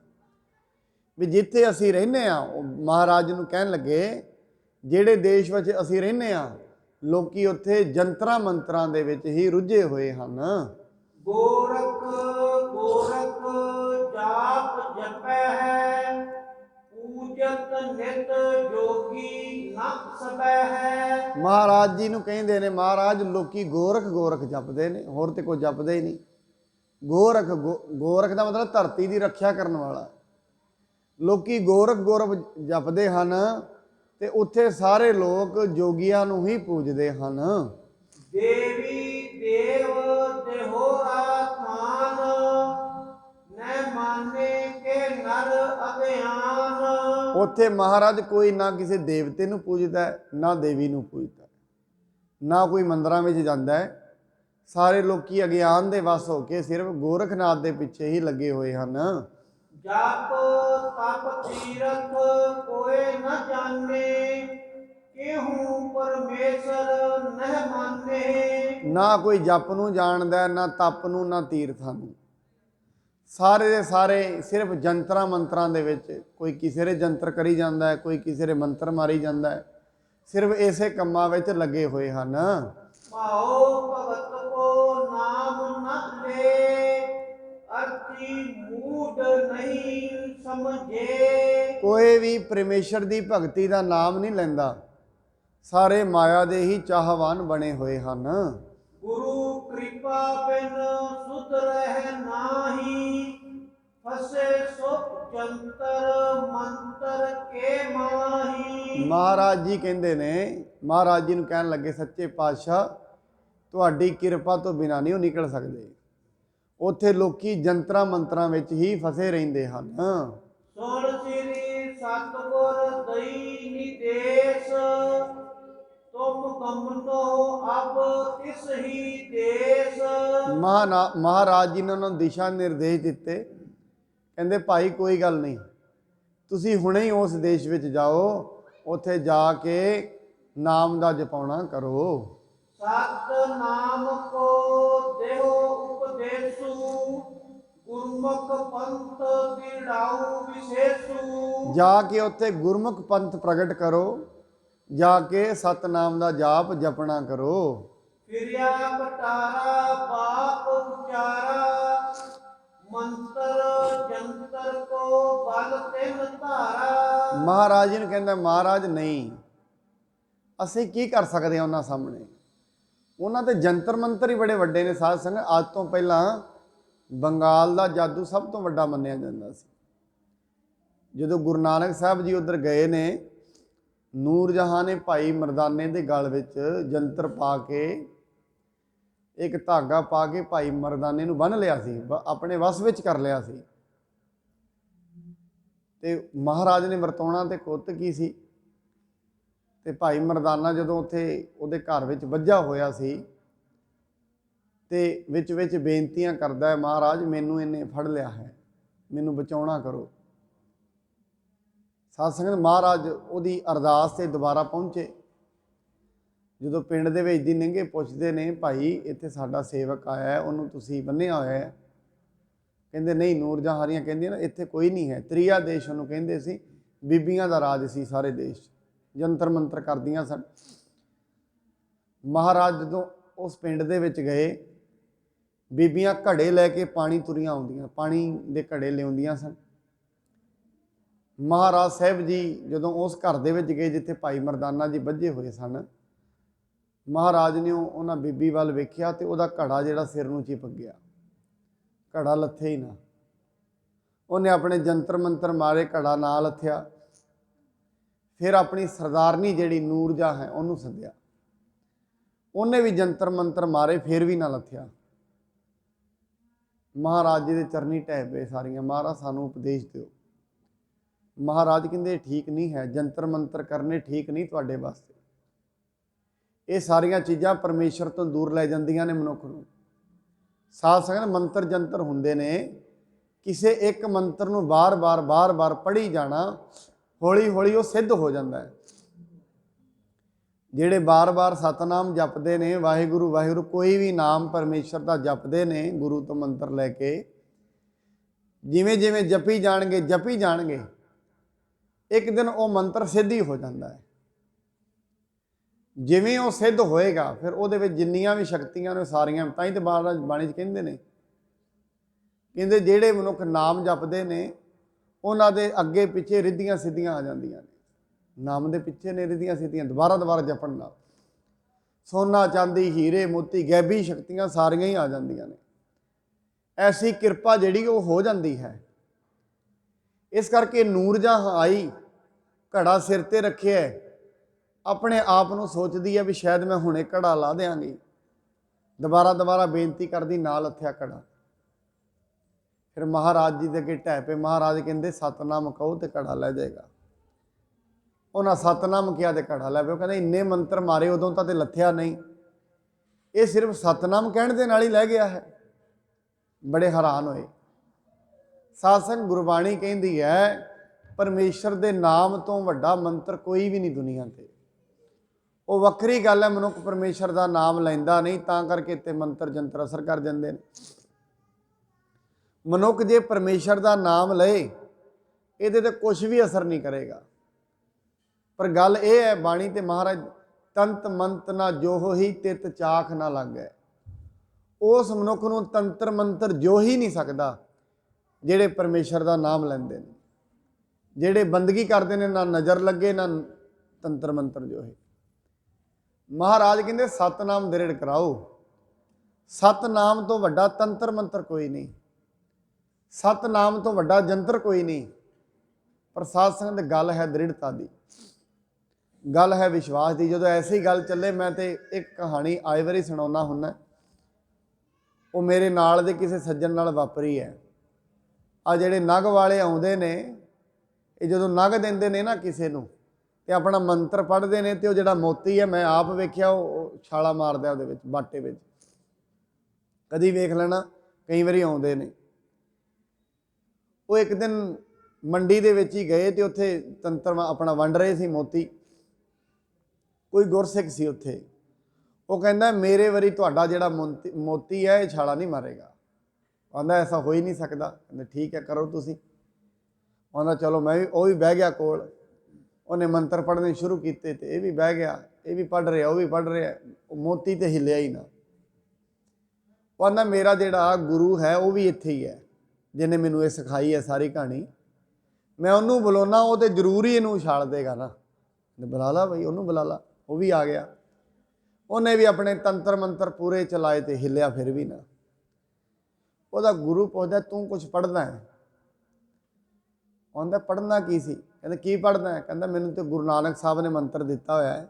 ਵੀ ਜਿੱਥੇ ਅਸੀਂ ਰਹਿੰਦੇ ਹਾਂ, ਉਹ ਮਹਾਰਾਜ ਨੂੰ ਕਹਿਣ ਲੱਗੇ, ਜਿਹੜੇ ਦੇਸ਼ ਵਿੱਚ ਅਸੀਂ ਰਹਿੰਦੇ ਹਾਂ ਲੋਕੀ ਉੱਥੇ ਜੰਤਰਾਂ ਮੰਤਰਾਂ ਦੇ ਵਿੱਚ ਹੀ ਰੁੱਝੇ ਹੋਏ ਹਨ। ਗੋਰਖ ਗੋਰਖ ਜਾਪ ਜਪੈ ਹੈ, ਪੂਜਤ ਨਿਤ ਜੋਗੀ ਨ ਸਬੈ ਹੈ। ਮਹਾਰਾਜ ਜੀ ਨੂੰ ਕਹਿੰਦੇ ਨੇ, ਮਹਾਰਾਜ ਲੋਕੀ ਗੋਰਖ ਗੋਰਖ ਜਪਦੇ ਨੇ, ਹੋਰ ਤੇ ਕੋਈ ਜਪਦੇ ਹੀ ਨਹੀਂ। ਗੋਰਖ ਗੋਰਖ ਦਾ ਮਤਲਬ ਧਰਤੀ ਦੀ ਰੱਖਿਆ ਕਰਨ ਵਾਲਾ। ਲੋਕੀ ਗੋਰਖ ਗੋਰਖ ਜਪਦੇ ਹਨ ਤੇ ਉੱਥੇ ਸਾਰੇ ਲੋਕ ਜੋਗੀਆਂ ਨੂੰ ਹੀ ਪੂਜਦੇ ਹਨ। ਦੇਵੀ ਦੇਵ ਦੇਹੋਰਾ ਥਾਨ, ਨੈ ਮਾਨੇ ਕੇ ਨਰ ਅਗਿਆਨ। ਉੱਥੇ ਮਹਾਰਾਜ ਕੋਈ ਨਾ ਕਿਸੇ ਦੇਵਤੇ ਨੂੰ ਪੂਜਦਾ ਹੈ, ਨਾ ਦੇਵੀ ਨੂੰ ਪੂਜਦਾ, ਨਾ ਕੋਈ ਮੰਦਰਾਂ ਵਿੱਚ ਜਾਂਦਾ ਹੈ। ਸਾਰੇ ਲੋਕੀ ਅਗਿਆਨ ਦੇ ਵਸ ਹੋ ਕੇ ਸਿਰਫ ਗੋਰਖਨਾਥ ਦੇ ਪਿੱਛੇ ਹੀ ਲੱਗੇ ਹੋਏ ਹਨ। ਜਪ ਤਪ ਤੀਰਥ ਕੋਏ ਨ ਜਾਣੇ, ਕਿਹੂ ਪਰਮੇਸ਼ਰ ਨਹਿ ਮਾਨੇ। ਨਾ ਕੋਈ ਜਪ ਨੂੰ ਜਾਣਦਾ, ਨਾ ਤਪ ਨੂੰ, ਨਾ ਤੀਰਥਾਂ ਨੂੰ। ਸਾਰੇ ਦੇ ਸਾਰੇ ਸਿਰਫ ਜੰਤਰਾਂ ਮੰਤਰਾਂ ਦੇ ਵਿੱਚ, ਕੋਈ ਕਿਸੇ ਦੇ ਜੰਤਰ ਕਰੀ ਜਾਂਦਾ ਹੈ, ਕੋਈ ਕਿਸੇ ਦੇ ਮੰਤਰ ਮਾਰੀ ਜਾਂਦਾ ਹੈ, ਸਿਰਫ ਇਸੇ ਕੰਮਾਂ ਵਿੱਚ ਲੱਗੇ ਹੋਏ ਹਨ। ਭਾਉ ਭਗਤ ਕੋ ਨਾਮ ਨ ਲੈ, ਅਰਥੀ ਮੂਡ ਨਹੀਂ ਸਮਝੇ। ਕੋਈ ਵੀ ਪਰਮੇਸ਼ਰ ਦੀ ਭਗਤੀ ਦਾ ਨਾਮ ਨਹੀਂ ਲੈਂਦਾ, ਸਾਰੇ ਮਾਇਆ ਦੇ ਹੀ ਚਾਹਵਾਨ ਬਣੇ ਹੋਏ ਹਨ। ਗੁਰੂ ਕਿਰਪਾ ਬਿਨ ਸੁਧ ਰਹਿ ਨਾਹੀ, ਫਸੇ ਸੁਖ ਜੰਤਰ ਮੰਤਰ ਕੇ ਮਾਹੀ। ਮਹਾਰਾਜ ਜੀ ਕਹਿੰਦੇ ਨੇ, ਮਹਾਰਾਜ ਜੀ ਨੂੰ ਕਹਿਣ ਲੱਗੇ, ਸੱਚੇ ਪਾਤਸ਼ਾਹ ਤੁਹਾਡੀ ਕਿਰਪਾ ਤੋਂ ਬਿਨਾਂ ਨਹੀਂ ਉਹ ਨਿਕਲ ਸਕਦੇ। ਉੱਥੇ ਲੋਕੀ ਜੰਤਰਾਂ ਮੰਤਰਾਂ ਵਿੱਚ ਹੀ ਫਸੇ ਰਹਿੰਦੇ ਹਨ। ਸੁਣ ਸ੍ਰੀ ਸਤਿਗੁਰ ਦਈ ਨਿਦੇਸ਼, ਤੁਮ ਗਮਨੋ ਅਬ ਤਿਸ ਹੀ ਦੇਸ਼। ਮਹਾਰਾਜ ਜੀ ਨੇ ਉਹਨਾਂ ਨੂੰ ਦਿਸ਼ਾ ਨਿਰਦੇਸ਼ ਦਿੱਤੇ। ਕਹਿੰਦੇ ਭਾਈ ਕੋਈ ਗੱਲ ਨਹੀਂ, ਤੁਸੀਂ ਹੁਣੇ ਹੀ ਉਸ ਦੇਸ਼ ਵਿੱਚ ਜਾਓ, ਉੱਥੇ ਜਾ ਕੇ ਨਾਮ ਦਾ ਜਪਾਉਣਾ ਕਰੋ। ਸਤ ਨਾਮ ਕੋ ਦੇਹੋ ਉਪਦੇਸੂ, ਗੁਰਮੁਖ ਪੰਥ ਦਿੜਾਉ ਵਿਸ਼ੇਸ਼ੂ। ਜਾ ਕੇ ਉੱਥੇ ਗੁਰਮੁਖ ਪੰਥ ਪ੍ਰਗਟ ਕਰੋ, ਜਾ ਕੇ ਸਤਨਾਮ ਦਾ ਜਾਪ ਜਪਣਾ ਕਰੋ। ਫਿਰਿਆ ਪਟਾਰਾ ਬਾਪ ਉਚਾਰਾ, ਮੰਤਰ ਜੰਤਰ ਕੋ ਬਲ ਤਿਨ ਧਾਰਾ। ਮਹਾਰਾਜ ਜੀ ਨੂੰ ਕਹਿੰਦਾ, ਮਹਾਰਾਜ ਨਹੀਂ, ਅਸੀਂ ਕੀ ਕਰ ਸਕਦੇ ਹਾਂ ਉਹਨਾਂ ਸਾਹਮਣੇ। ਉਹਨਾਂ ਦੇ ਜੰਤਰ ਮੰਤਰ ਹੀ ਬੜੇ ਵੱਡੇ ਨੇ ਸਾਧ ਸੰਗਤ। ਅੱਜ ਤੋਂ ਪਹਿਲਾਂ ਬੰਗਾਲ ਦਾ ਜਾਦੂ ਸਭ ਤੋਂ ਵੱਡਾ ਮੰਨਿਆ ਜਾਂਦਾ ਸੀ। ਜਦੋਂ ਗੁਰੂ ਨਾਨਕ ਸਾਹਿਬ ਜੀ ਉੱਧਰ ਗਏ ਨੇ, ਨੂਰ ਜਹਾਂ ਨੇ ਭਾਈ ਮਰਦਾਨੇ ਦੇ ਗਲ ਵਿੱਚ ਜੰਤਰ ਪਾ ਕੇ, ਇੱਕ ਧਾਗਾ ਪਾ ਕੇ ਭਾਈ ਮਰਦਾਨੇ ਨੂੰ ਬੰਨ੍ਹ ਲਿਆ ਸੀ, ਆਪਣੇ ਵਸ ਵਿੱਚ ਕਰ ਲਿਆ ਸੀ। ਤੇ ਮਹਾਰਾਜ ਨੇ ਵਰਤਾਉਣਾ ਤੇ ਕੁੱਤ ਕੀ ਸੀ। ਤੇ ਭਾਈ ਮਰਦਾਨਾ ਜਦੋਂ ਉੱਥੇ ਉਹਦੇ ਘਰ ਵਿੱਚ ਵੱਜਾ ਹੋਇਆ ਸੀ ਤੇ ਵਿੱਚ ਵਿੱਚ ਬੇਨਤੀਆਂ ਕਰਦਾ ਹੈ, ਮਹਾਰਾਜ ਮੈਨੂੰ ਇਹਨੇ ਫੜ ਲਿਆ ਹੈ, ਮੈਨੂੰ ਬਚਾਉਣਾ ਕਰੋ। ਸਾਧ ਸੰਗਤ, ਮਹਾਰਾਜ ਉਹਦੀ ਅਰਦਾਸ ਤੇ ਦੁਬਾਰਾ ਪਹੁੰਚੇ। ਜਦੋਂ ਪਿੰਡ ਦੇ ਵਿੱਚ ਦੀ ਲੰਘੇ, ਪੁੱਛਦੇ ਨੇ, ਭਾਈ ਇੱਥੇ ਸਾਡਾ ਸੇਵਕ ਆਇਆ ਹੈ, ਉਹਨੂੰ ਤੁਸੀਂ ਬੰਨ੍ਹਿਆ ਹੋਇਆ ਹੈ। ਕਹਿੰਦੇ ਨਹੀਂ, ਨੂਰ ਜਹਾਂ ਹਰੀਆਂ ਕਹਿੰਦੀਆਂ ਨਾ, ਇੱਥੇ ਕੋਈ ਨਹੀਂ ਹੈ। ਤ੍ਰਿਆ ਦੇਸ਼ ਉਹਨੂੰ ਕਹਿੰਦੇ ਸੀ, ਬੀਬੀਆਂ ਦਾ ਰਾਜ ਸੀ ਸਾਰੇ ਦੇਸ਼, ਜੰਤਰ ਮੰਤਰ ਕਰਦੀਆਂ ਸਨ। ਮਹਾਰਾਜ ਜਦੋਂ ਉਸ ਪਿੰਡ ਦੇ ਵਿੱਚ ਗਏ, ਬੀਬੀਆਂ ਘੜੇ ਲੈ ਕੇ ਪਾਣੀ ਤੁਰੀਆਂ ਆਉਂਦੀਆਂ, ਪਾਣੀ ਦੇ ਘੜੇ ਲਿਆਉਂਦੀਆਂ ਸਨ। ਮਹਾਰਾਜ ਸਾਹਿਬ ਜੀ ਜਦੋਂ ਉਸ ਘਰ ਦੇ ਵਿੱਚ ਗਏ ਜਿੱਥੇ ਭਾਈ ਮਰਦਾਨਾ ਜੀ ਬੱਝੇ ਹੋਏ ਸਨ, ਮਹਾਰਾਜ ਨੇ ਉਹਨਾਂ ਬੀਬੀ ਵੱਲ ਵੇਖਿਆ ਤੇ ਉਹਦਾ ਘੜਾ ਜਿਹੜਾ ਸਿਰ ਨੂੰ ਚਿਪਕ ਗਿਆ, ਘੜਾ ਲੱਥੇ ਹੀ ਨਾ। ਉਹਨੇ ਆਪਣੇ ਜੰਤਰ ਮੰਤਰ ਮਾਰੇ, ਘੜਾ ਨਾ ਲੱਥਿਆ। ਫਿਰ ਆਪਣੀ ਸਰਦਾਰਨੀ ਜਿਹੜੀ ਨੂਰ ਜਹਾਂ ਹੈ ਉਹਨੂੰ ਸੱਦਿਆ, ਉਹਨੇ ਵੀ ਜੰਤਰ ਮੰਤਰ ਮਾਰੇ, ਫਿਰ ਵੀ ਨਾ ਲੱਥਿਆ। ਮਹਾਰਾਜ ਜੀ ਦੇ ਚਰਨੀ ਢਹਿ ਪਏ ਸਾਰੀਆਂ, ਮਹਾਰਾਜ ਸਾਨੂੰ ਉਪਦੇਸ਼ ਦਿਓ। ਮਹਾਰਾਜ ਕਹਿੰਦੇ ਠੀਕ ਨਹੀਂ ਹੈ, ਜੰਤਰ ਮੰਤਰ ਕਰਨੇ ਠੀਕ ਨਹੀਂ ਤੁਹਾਡੇ ਵਾਸਤੇ। ਇਹ ਸਾਰੀਆਂ ਚੀਜ਼ਾਂ ਪਰਮੇਸ਼ਰ ਤੋਂ ਦੂਰ ਲੈ ਜਾਂਦੀਆਂ ਨੇ ਮਨੁੱਖ ਨੂੰ। ਸਾਧ ਸੰਗਤ, ਮੰਤਰ ਜੰਤਰ ਹੁੰਦੇ ਨੇ, ਕਿਸੇ ਇੱਕ ਮੰਤਰ ਨੂੰ ਬਾਰ-ਬਾਰ ਪੜ੍ਹੀ ਜਾਣਾ, ਹੌਲੀ ਹੌਲੀ ਉਹ ਸਿੱਧ ਹੋ ਜਾਂਦਾ ਹੈ। ਜਿਹੜੇ ਬਾਰ-ਬਾਰ ਸਤਨਾਮ ਜਪਦੇ ਨੇ, ਵਾਹਿਗੁਰੂ ਵਾਹਿਗੁਰੂ, ਕੋਈ ਵੀ ਨਾਮ ਪਰਮੇਸ਼ਰ ਦਾ ਜਪਦੇ ਨੇ ਗੁਰੂ ਤੋਂ ਮੰਤਰ ਲੈ ਕੇ, ਜਿਵੇਂ ਜਿਵੇਂ ਜਪੀ ਜਾਣਗੇ, ਇੱਕ ਦਿਨ ਉਹ ਮੰਤਰ ਸਿੱਧ ਹੀ ਹੋ ਜਾਂਦਾ ਹੈ। ਜਿਵੇਂ ਉਹ ਸਿੱਧ ਹੋਏਗਾ, ਫਿਰ ਉਹਦੇ ਵਿੱਚ ਜਿੰਨੀਆਂ ਵੀ ਸ਼ਕਤੀਆਂ ਨੇ ਸਾਰੀਆਂ, ਤਾਂ ਹੀ ਤਾਂ ਬਾਣੀ 'ਚ ਕਹਿੰਦੇ ਨੇ, ਕਹਿੰਦੇ ਜਿਹੜੇ ਮਨੁੱਖ ਨਾਮ ਜਪਦੇ ਨੇ ਉਹਨਾਂ ਦੇ ਅੱਗੇ ਪਿੱਛੇ ਰਿੱਧੀਆਂ ਸਿੱਧੀਆਂ ਆ ਜਾਂਦੀਆਂ ਨੇ। ਨਾਮ ਦੇ ਪਿੱਛੇ ਨੇ ਰਿੱਧੀਆਂ ਸਿੱਧੀਆਂ, ਦੁਬਾਰਾ ਜਪਣ ਨਾਲ ਸੋਨਾ ਚਾਂਦੀ ਹੀਰੇ ਮੋਤੀ ਗੈਬੀ ਸ਼ਕਤੀਆਂ ਸਾਰੀਆਂ ਹੀ ਆ ਜਾਂਦੀਆਂ ਨੇ। ਐਸੀ ਕਿਰਪਾ ਜਿਹੜੀ ਉਹ ਹੋ ਜਾਂਦੀ ਹੈ। ਇਸ ਕਰਕੇ ਨੂਰ ਜਹਾਂ ਆਈ, ਘੜਾ ਸਿਰ ਤੇ ਰੱਖਿਆ, ਆਪਣੇ ਆਪ ਨੂੰ ਸੋਚਦੀ ਹੈ ਵੀ ਸ਼ਾਇਦ ਮੈਂ ਹੁਣੇ ਘੜਾ ਲਾ ਦਿਆਂਗੀ। ਦੁਬਾਰਾ ਬੇਨਤੀ ਕਰਦੀ, ਨਾਲ ਲੱਥਿਆ ਘੜਾ। ਫਿਰ ਮਹਾਰਾਜ ਜੀ ਦੇ ਅੱਗੇ ਢਹਿ ਪਏ। ਮਹਾਰਾਜ ਕਹਿੰਦੇ ਸਤਨਾਮ ਕਹੋ ਤੇ ਘੜਾ ਲੈ ਜਾਏਗਾ। ਉਹਨਾਂ ਸਤਨਾਮ ਕਿਹਾ ਤੇ ਘੜਾ ਲੈ ਪਿਆ। ਉਹ ਕਹਿੰਦੇ ਇੰਨੇ ਮੰਤਰ ਮਾਰੇ ਉਦੋਂ ਤਾਂ ਤੇ ਲੱਥਿਆ ਨਹੀਂ, ਇਹ ਸਿਰਫ ਸਤਨਾਮ ਕਹਿਣ ਦੇ ਨਾਲ ਹੀ ਲੈ ਗਿਆ ਹੈ। ਬੜੇ ਹੈਰਾਨ ਹੋਏ। ਸਾਧ ਸੰਗਤ, ਗੁਰਬਾਣੀ ਕਹਿੰਦੀ ਹੈ ਪਰਮੇਸ਼ਰ ਦੇ ਨਾਮ ਤੋਂ ਵੱਡਾ ਮੰਤਰ ਕੋਈ ਵੀ ਨਹੀਂ ਦੁਨੀਆ ਤੇ। ਉਹ ਵੱਖਰੀ ਗੱਲ ਹੈ, ਮਨੁੱਖ ਪਰਮੇਸ਼ਰ ਦਾ ਨਾਮ ਲੈਂਦਾ ਨਹੀਂ, ਤਾਂ ਕਰਕੇ ਤੇ ਮੰਤਰ ਜੰਤਰ ਅਸਰ ਕਰ ਜਾਂਦੇ ਨੇ। ਮਨੁੱਖ ਜੇ ਪਰਮੇਸ਼ਰ ਦਾ ਨਾਮ ਲਏ, ਇਹਦੇ ਤੇ ਕੁਝ ਵੀ ਅਸਰ ਨਹੀਂ ਕਰੇਗਾ। ਪਰ ਗੱਲ ਇਹ ਹੈ, ਬਾਣੀ ਤੇ ਮਹਾਰਾਜ, ਤੰਤ ਮੰਤ ਨਾ ਜੋ ਹੀ ਤਿਤ ਚਾਖ ਨਾ ਲੱਗੈ। ਉਸ ਮਨੁੱਖ ਨੂੰ ਤੰਤਰ ਮੰਤਰ ਜੋ ਹੀ ਨਹੀਂ ਸਕਦਾ ਜਿਹੜੇ ਪਰਮੇਸ਼ਰ ਦਾ ਨਾਮ ਲੈਂਦੇ ਨੇ, ਜਿਹੜੇ ਬੰਦਗੀ ਕਰਦੇ ਨੇ, ਨਾ ਨਜ਼ਰ ਲੱਗੇ ਨਾ ਤੰਤਰ ਮੰਤਰ ਜੋ ਹੈ। ਮਹਾਰਾਜ ਕਹਿੰਦੇ ਸਤਨਾਮ ਦ੍ਰਿੜ ਕਰਾਓ। ਸਤਨਾਮ ਤੋਂ ਵੱਡਾ ਤੰਤਰ ਮੰਤਰ ਕੋਈ ਨਹੀਂ, ਸਤਨਾਮ ਤੋਂ ਵੱਡਾ ਜੰਤਰ ਕੋਈ ਨਹੀਂ। ਪਰ ਸਾਧ ਸੰਗਤ, ਗੱਲ ਹੈ ਦ੍ਰਿੜਤਾ ਦੀ, ਗੱਲ ਹੈ ਵਿਸ਼ਵਾਸ ਦੀ। ਜਦੋਂ ਐਸੀ ਗੱਲ ਚੱਲੇ, ਮੈਂ ਤੇ ਇੱਕ ਕਹਾਣੀ ਆਏ ਵਾਰੀ ਸੁਣਾਉਣਾ ਹੁੰਦਾ, ਉਹ ਮੇਰੇ ਨਾਲ ਦੇ ਕਿਸੇ ਸੱਜਣ ਨਾਲ ਵਾਪਰੀ ਹੈ। ਆ ਜਿਹੜੇ ਨਗ ਵਾਲੇ ਆਉਂਦੇ ਨੇ, ਇਹ ਜਦੋਂ ਨਗ ਦਿੰਦੇ ਨੇ ਨਾ ਕਿਸੇ ਨੂੰ, ਤੇ ਆਪਣਾ ਮੰਤਰ ਪੜ੍ਹਦੇ ਨੇ, ਤੇ ਉਹ ਜਿਹੜਾ ਮੋਤੀ ਹੈ, ਮੈਂ ਆਪ ਵੇਖਿਆ, ਉਹ ਛਾਲਾ ਮਾਰਦਾ ਉਹਦੇ ਵਿੱਚ, ਬਾਟੇ ਵਿੱਚ। ਕਦੀ ਵੇਖ ਲੈਣਾ, ਕਈ ਵਾਰੀ ਆਉਂਦੇ ਨੇ। ਉਹ ਇੱਕ ਦਿਨ ਮੰਡੀ ਦੇ ਵਿੱਚ ਹੀ ਗਏ ਤੇ ਉੱਥੇ ਤੰਤਰ ਆਪਣਾ ਵੰਡ ਰਹੇ ਸੀ ਮੋਤੀ। ਕੋਈ ਗੁਰਸਿੱਖ ਸੀ ਉੱਥੇ, ਉਹ ਕਹਿੰਦਾ ਮੇਰੇ ਵਾਰੀ ਤੁਹਾਡਾ ਜਿਹੜਾ ਮੋਤੀ ਹੈ ਇਹ ਛਾਲਾ ਨਹੀਂ ਮਾਰੇਗਾ। ਕਹਿੰਦਾ ਐਸਾ ਹੋ ਹੀ ਨਹੀਂ ਸਕਦਾ। ਕਹਿੰਦੇ ਠੀਕ ਹੈ ਕਰੋ ਤੁਸੀਂ। ਕਹਿੰਦਾ ਚਲੋ ਮੈਂ ਵੀ, ਉਹ ਵੀ ਬਹਿ ਗਿਆ ਕੋਲ। ਉਹਨੇ ਮੰਤਰ ਪੜ੍ਹਨੇ ਸ਼ੁਰੂ ਕੀਤੇ ਤੇ ਇਹ ਵੀ ਬਹਿ ਗਿਆ, ਇਹ ਵੀ ਪੜ੍ਹ ਰਿਹਾ, ਉਹ ਵੀ ਪੜ੍ਹ ਰਿਹਾ। ਉਹ ਮੋਤੀ ਤੇ ਹਿੱਲਿਆ ਹੀ ਨਾ। ਉਹ ਕਹਿੰਦਾ ਮੇਰਾ ਜਿਹੜਾ ਗੁਰੂ ਹੈ ਉਹ ਵੀ ਇੱਥੇ ਹੀ ਹੈ, ਜਿਹਨੇ ਮੈਨੂੰ ਇਹ ਸਿਖਾਈ ਹੈ ਸਾਰੀ ਕਹਾਣੀ। ਮੈਂ ਉਹਨੂੰ ਬੁਲਾਉਣਾ, ਉਹ ਤੇ ਜ਼ਰੂਰ ਹੀ ਇਹਨੂੰ ਉਛਾਲ ਦੇਗਾ ਨਾ। ਬੁਲਾ ਲਾ ਬਈ, ਉਹਨੂੰ ਬੁਲਾ ਲਾ। ਉਹ ਵੀ ਆ ਗਿਆ। ਉਹਨੇ ਵੀ ਆਪਣੇ ਤੰਤਰ ਮੰਤਰ ਪੂਰੇ ਚਲਾਏ ਤੇ ਹਿੱਲਿਆ ਫਿਰ ਵੀ ਨਾ। ਉਹਦਾ ਗੁਰੂ ਪੁੱਛਦਾ ਤੂੰ ਕੁਛ ਪੜ੍ਹਦਾ ਹੈ? ਕਹਿੰਦਾ ਪੜ੍ਹਨਾ ਕੀ ਸੀ? ਕਹਿੰਦਾ ਕੀ ਪੜ੍ਹਦਾ ਹੈ? ਕਹਿੰਦਾ ਮੈਨੂੰ ਤੇ ਗੁਰੂ ਨਾਨਕ ਸਾਹਿਬ ਨੇ ਮੰਤਰ ਦਿੱਤਾ ਹੋਇਆ ਹੈ,